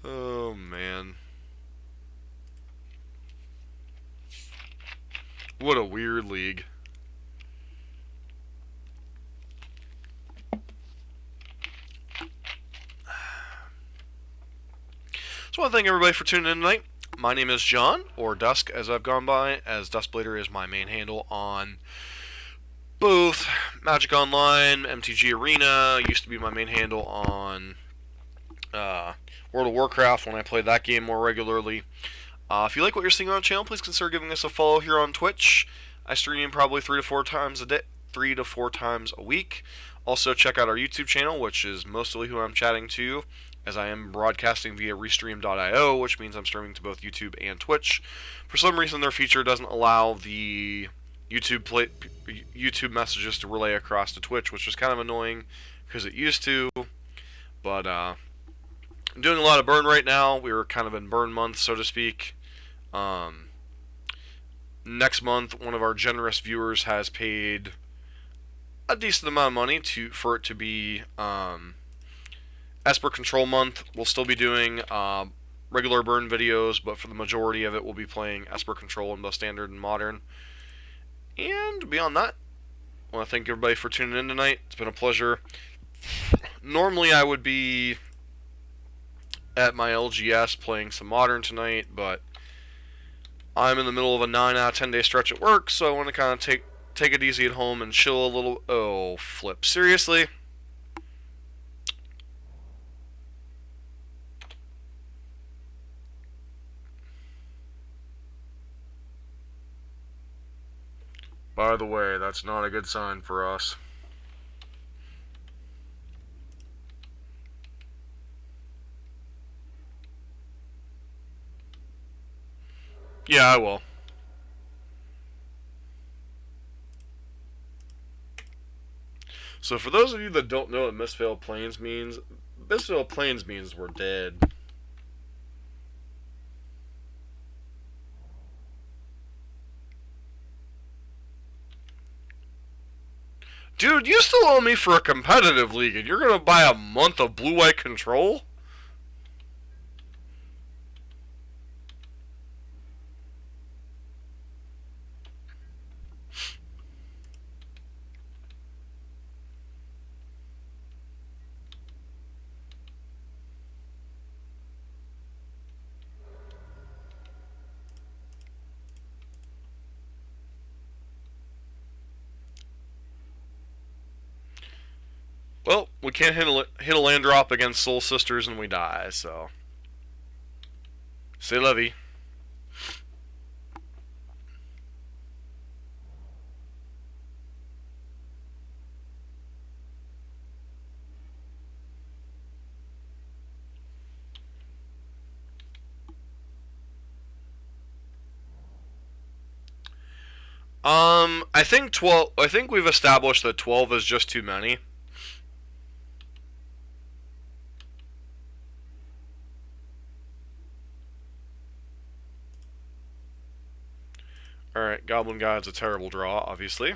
Oh, man. What a weird league. So I want to thank everybody for tuning in tonight. My name is John, or Dusk as I've gone by, as Duskblader is my main handle on both Magic Online, MTG Arena, used to be my main handle on World of Warcraft when I played that game more regularly. If you like what you're seeing on the channel, please consider giving us a follow here on Twitch. I stream probably 3 to 4 times a day, 3 to 4 times a week. Also, check out our YouTube channel, which is mostly who I'm chatting to, as I am broadcasting via Restream.io, which means I'm streaming to both YouTube and Twitch. For some reason, their feature doesn't allow the YouTube messages to relay across to Twitch, which is kind of annoying because it used to. But I'm doing a lot of burn right now. We were kind of in burn month, so to speak. Next month, one of our generous viewers has paid a decent amount of money for it to be Esper Control Month. We'll still be doing regular burn videos, but for the majority of it, we'll be playing Esper Control in both Standard and Modern. And beyond that, I want to thank everybody for tuning in tonight. It's been a pleasure. Normally, I would be at my LGS playing some Modern tonight, but I'm in the middle of a 9 out of 10 day stretch at work, so I want to kind of take it easy at home and chill a little. Oh, flip. Seriously? By the way, that's not a good sign for us. Yeah, I will. So for those of you that don't know what Mistveiled Plains means, Mistveiled Plains means we're dead. Dude, you still owe me for a competitive league, and you're gonna buy a month of blue-white control? Well, we can't hit a land drop against Soul Sisters and we die, so. C'est la vie. I think 12. I think we've established that 12 is just too many. Alright, Goblin Guide's a terrible draw, obviously.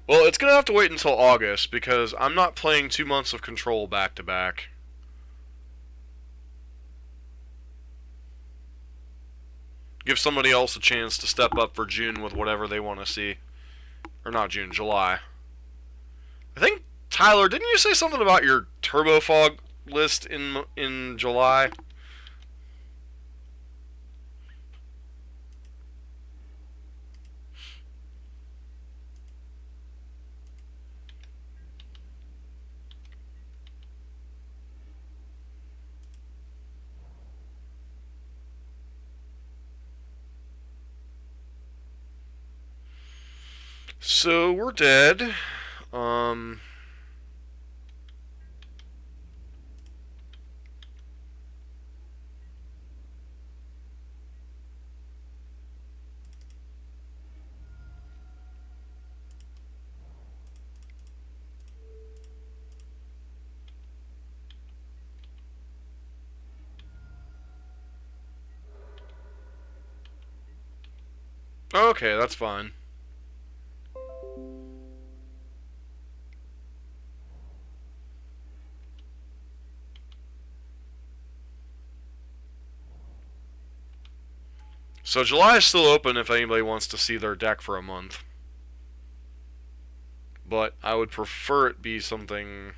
Well, it's gonna have to wait until August, because I'm not playing 2 months of Control back to back. Give somebody else a chance to step up for June with whatever they want to see. Or not June, July. I think, Tyler, didn't you say something about your Turbo Fog list in July? So, we're dead. Okay, that's fine. So July is still open if anybody wants to see their deck for a month. But I would prefer it be something...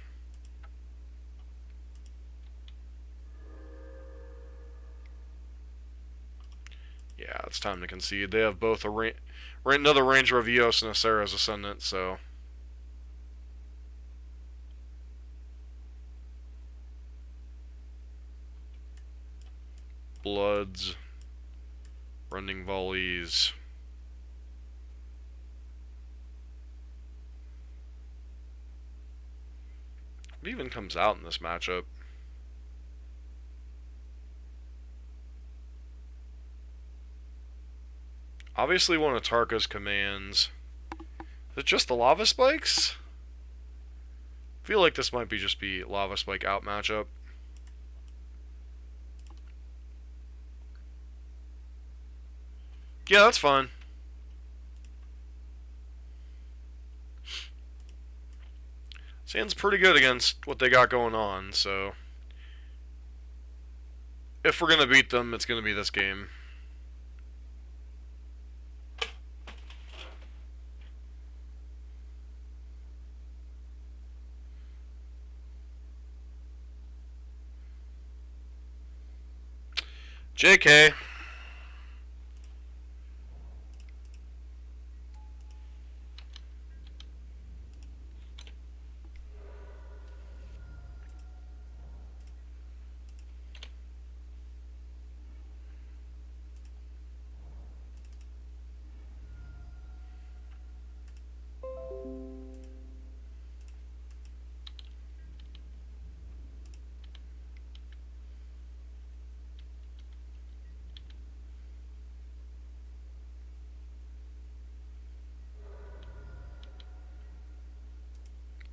Yeah, it's time to concede. They have both another Ranger of Eos and a Sarah's Ascendant, so... Bloods. Running Volleys. What even comes out in this matchup? Obviously one of Tarka's commands. Is it just the Lava Spikes? I feel like this might just be Lava Spike out matchup. Yeah, that's fine. Sand's pretty good against what they got going on, so... If we're gonna beat them, it's gonna be this game. JK.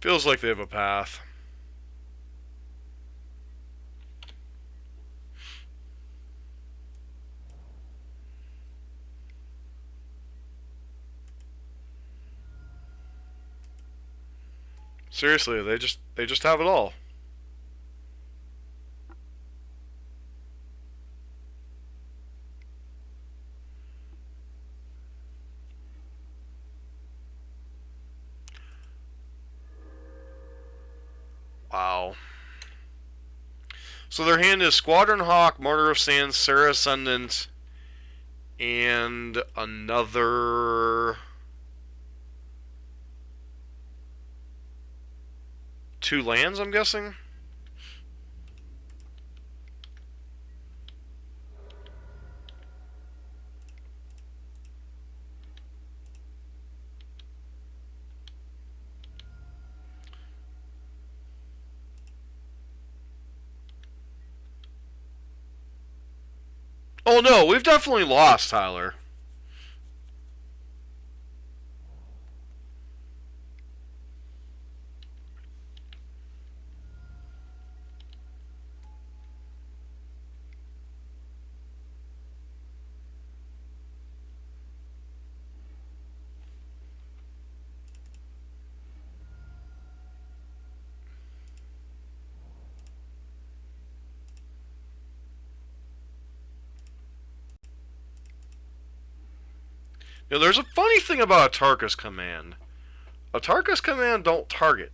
Feels like they have a path. Seriously, they just have it all. Wow. So their hand is Squadron Hawk, Martyr of Sands, Sarah Ascendant, and another 2 lands, I'm guessing? Oh no, we've definitely lost, Tyler. You know, there's a funny thing about a Tarkus command. A Tarkus command don't target.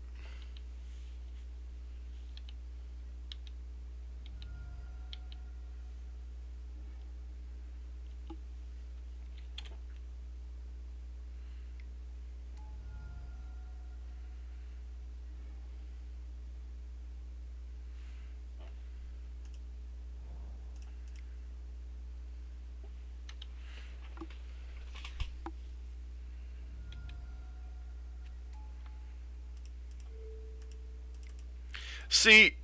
See,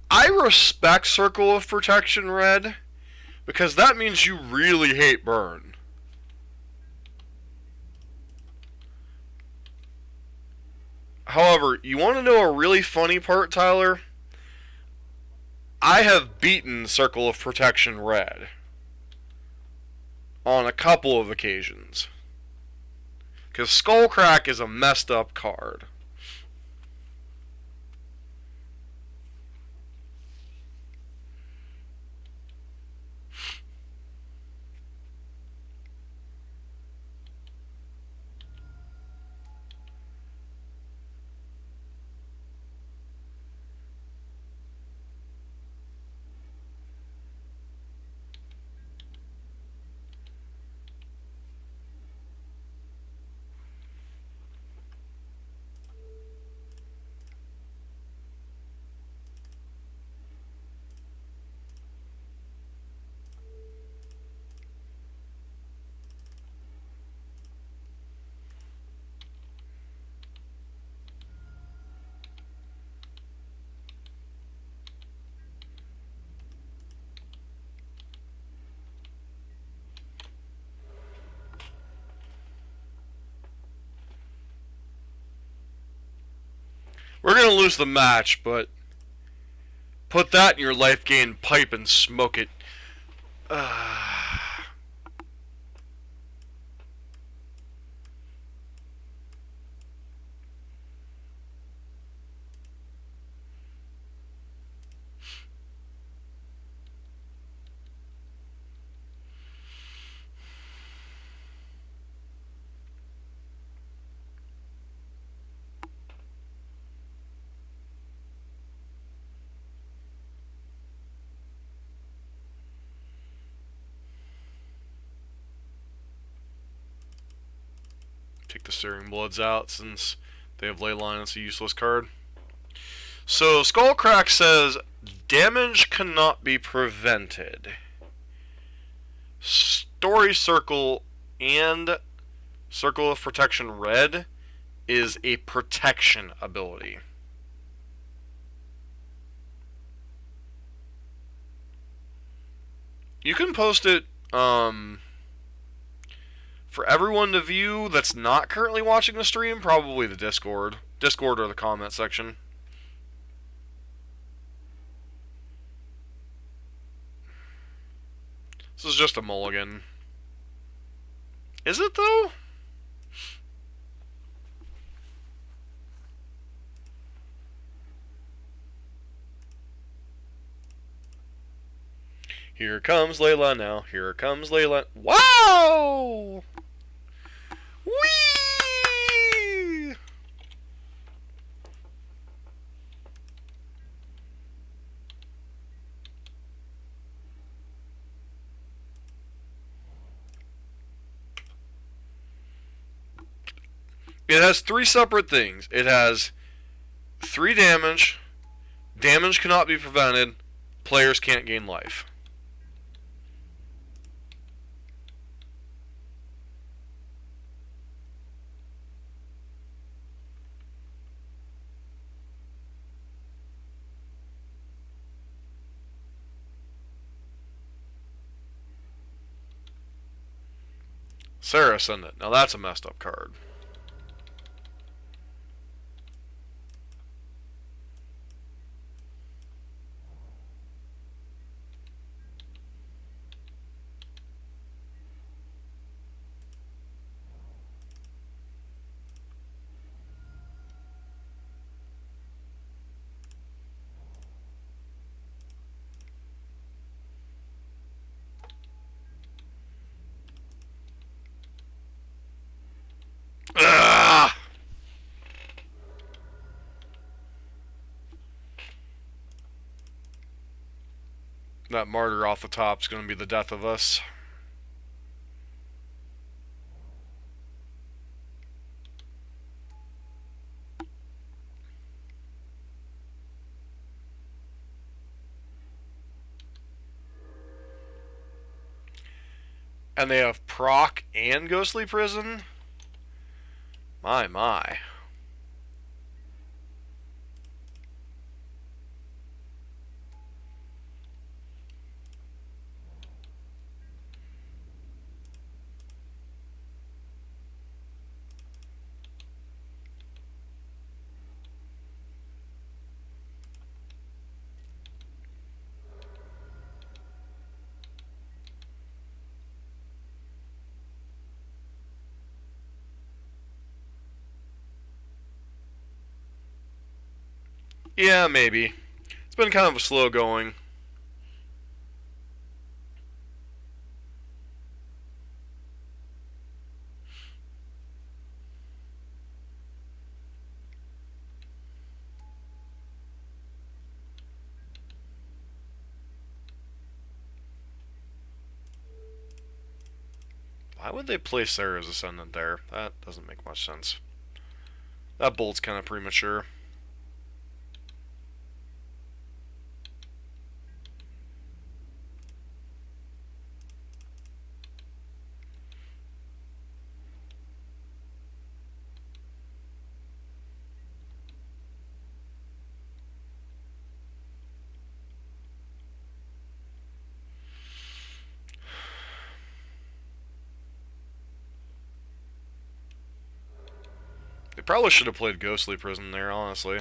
I respect Circle of Protection Red because that means you really hate burn. However, you want to know a really funny part, Tyler? I have beaten Circle of Protection Red on a couple of occasions. Because Skullcrack is a messed up card. We're going to lose the match, but put that in your life gain pipe and smoke it. Take the Searing Bloods out since they have Leyline. It's a useless card. So Skullcrack says damage cannot be prevented. Story Circle and Circle of Protection red is a protection ability. You can post it for everyone to view that's not currently watching the stream, probably the Discord. Discord or the comment section. This is just a mulligan. Is it though? Here comes Layla now. Here comes Layla. Wow! Whee! It has 3 separate things. It has 3 damage. Damage cannot be prevented. Players can't gain life. Sarah Ascendant. Now that's a messed up card. Ugh! That martyr off the top is going to be the death of us. And they have proc and ghostly prison? My. Yeah, maybe. It's been kind of a slow going. Why would they place Sarah's Ascendant there? That doesn't make much sense. That bolt's kind of premature. They probably should have played Ghostly Prison there, honestly.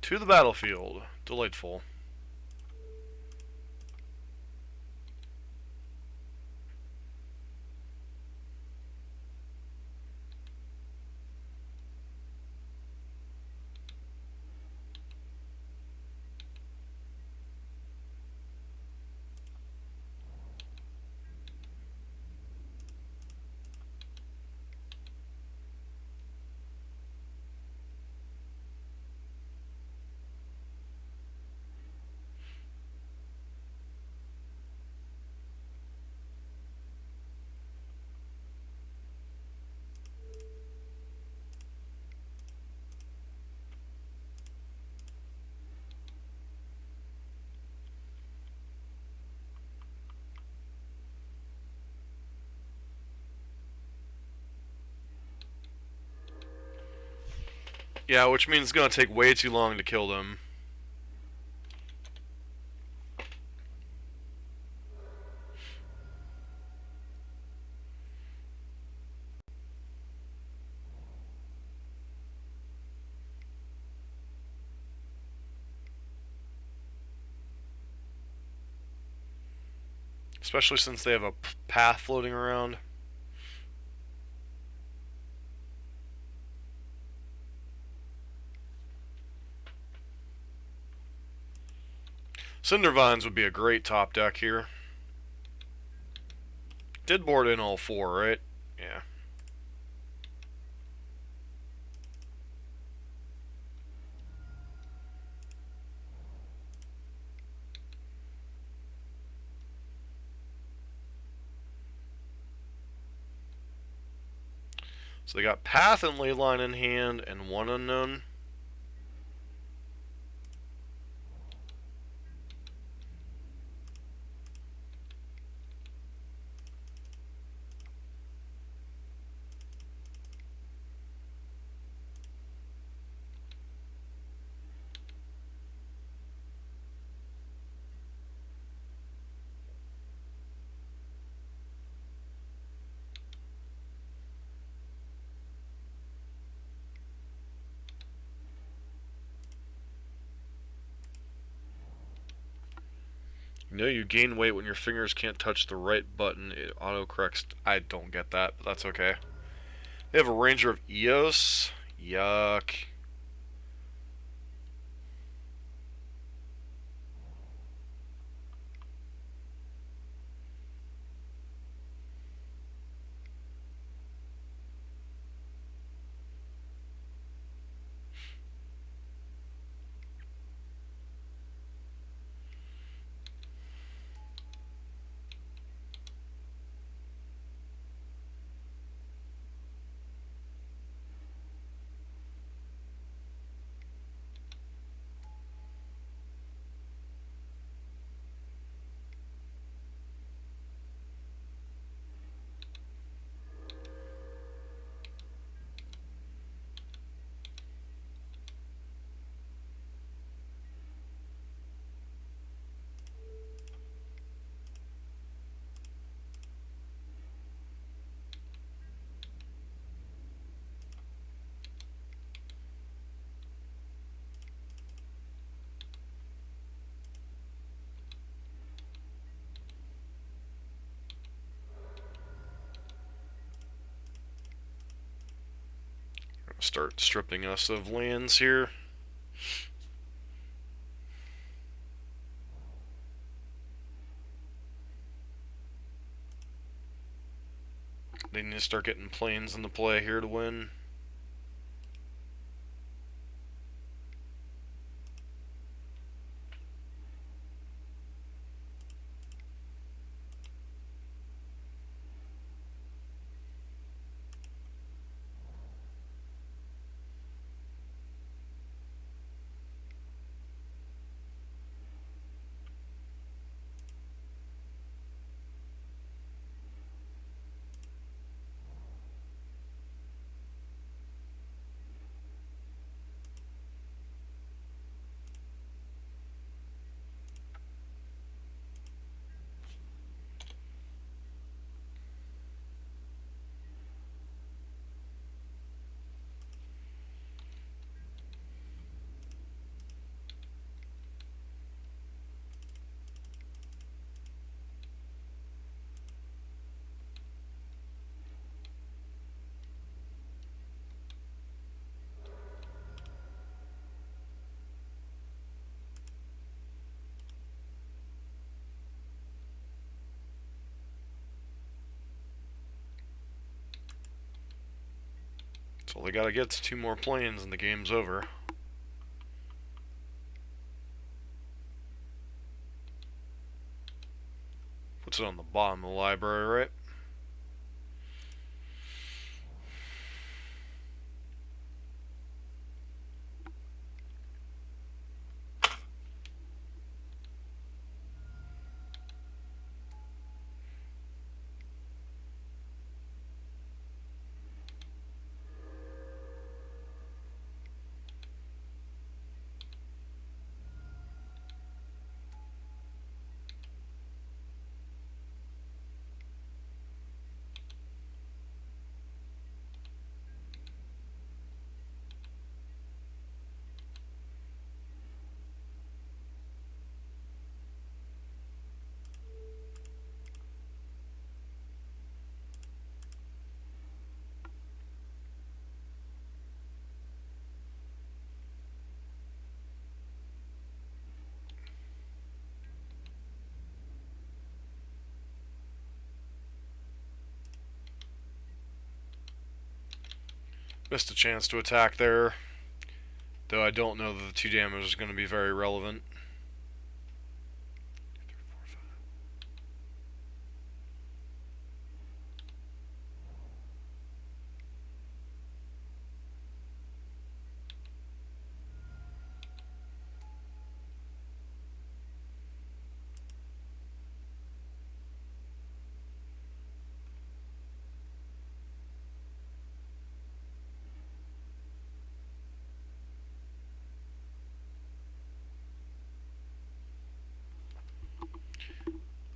To the battlefield. Delightful. Yeah, which means it's gonna take way too long to kill them. Especially since they have a path floating around. Cindervines would be a great top deck here. Did board in all four, right? Yeah. So they got Path and Leyline in hand and one unknown. You know you gain weight when your fingers can't touch the right button. It autocorrects. I don't get that, but that's okay. They have a Ranger of Eos. Yuck. Start stripping us of lands here. They need to start getting planes into play here to win. So they gotta get to 2 more planes and the game's over. Puts it on the bottom of the library, right? Missed a chance to attack there, though I don't know that the 2 damage is going to be very relevant.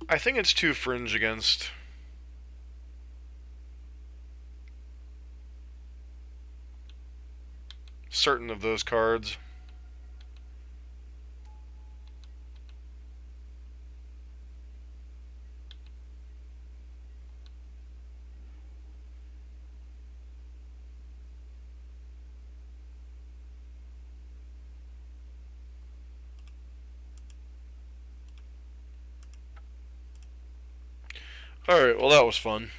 I think it's too fringe against certain of those cards. Alright, well that was fun.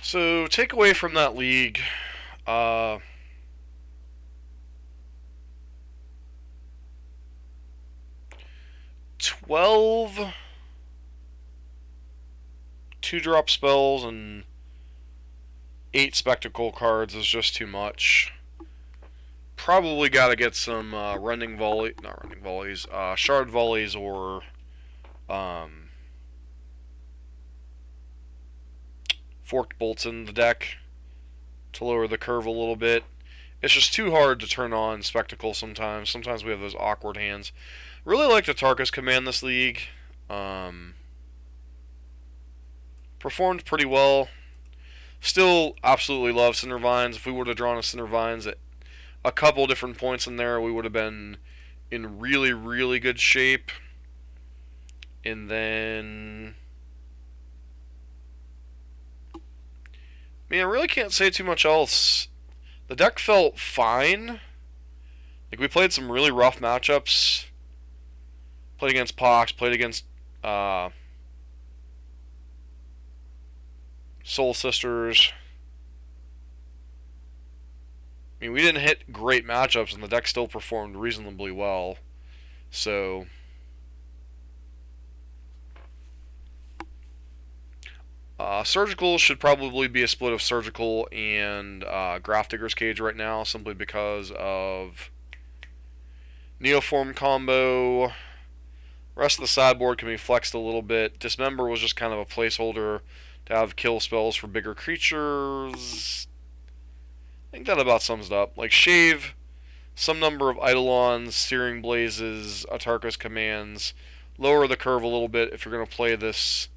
So, takeaway from that league, 12 2-drop spells and 8 spectacle cards is just too much. Probably got to get some not running volleys, shard volleys or forked bolts in the deck to lower the curve a little bit. It's just too hard to turn on spectacle sometimes. Sometimes we have those awkward hands. Really like the Tarkus command this league. Performed pretty well. Still absolutely love Cinder Vines. If we would have drawn a Cinder Vines at a couple different points in there, we would have been in really, really good shape. And then, I mean, I really can't say too much else. The deck felt fine. Like, we played some really rough matchups. Played against Pox, played against Soul Sisters. I mean, we didn't hit great matchups, and the deck still performed reasonably well. So, Surgical should probably be a split of Surgical and Grafdigger's Cage right now, simply because of Neoform combo. Rest of the sideboard can be flexed a little bit. Dismember was just kind of a placeholder to have kill spells for bigger creatures. I think that about sums it up. Like, Shave, some number of Eidolons, Searing Blazes, Atarka's commands. Lower the curve a little bit if you're going to play this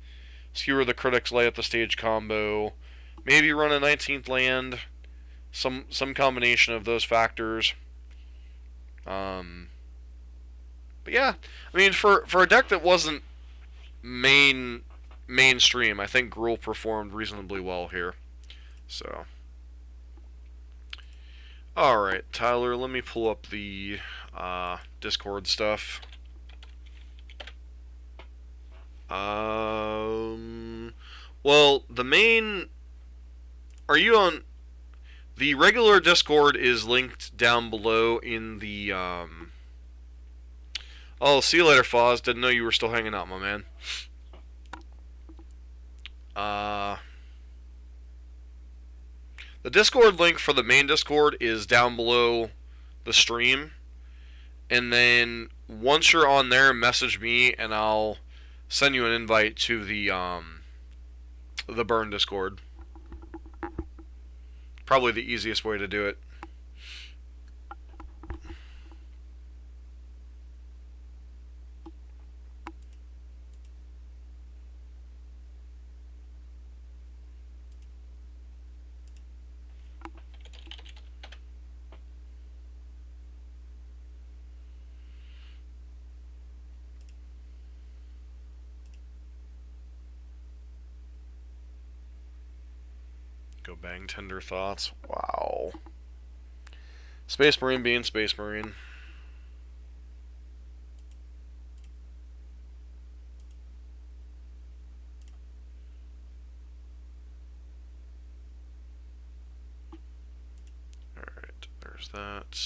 Skewer the Critics, Lay Up the Stage combo. Maybe run a 19th land. Some combination of those factors. But yeah, I mean, for a deck that wasn't mainstream, I think Gruul performed reasonably well here. So, alright, Tyler, let me pull up the Discord stuff. Well, the main... Are you on... The regular Discord is linked down below in the, Oh, see you later, Foz. Didn't know you were still hanging out, my man. The Discord link for the main Discord is down below the stream. And then, once you're on there, message me, and I'll send you an invite to the Burn Discord. Probably the easiest way to do it. Go bang Tender Thoughts. Wow. Space Marine being Space Marine. that.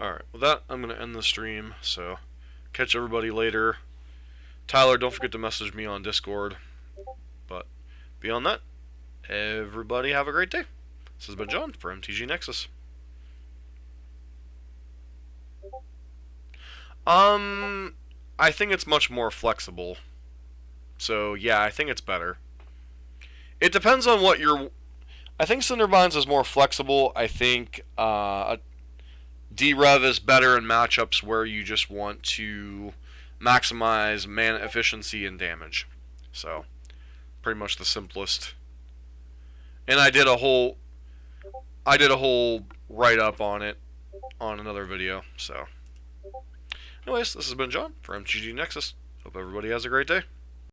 Alright, with that, I'm going to end the stream, so catch everybody later. Tyler, don't forget to message me on Discord. But beyond that, everybody have a great day. This has been John for MTG Nexus. I think it's much more flexible. So, yeah, I think it's better. It depends on what you're... I think Cinderbinds is more flexible. I think D-Rev is better in matchups where you just want to maximize mana efficiency and damage. So, pretty much the simplest. And I did a whole write-up on it on another video. So, anyways, this has been John for MTG Nexus. Hope everybody has a great day.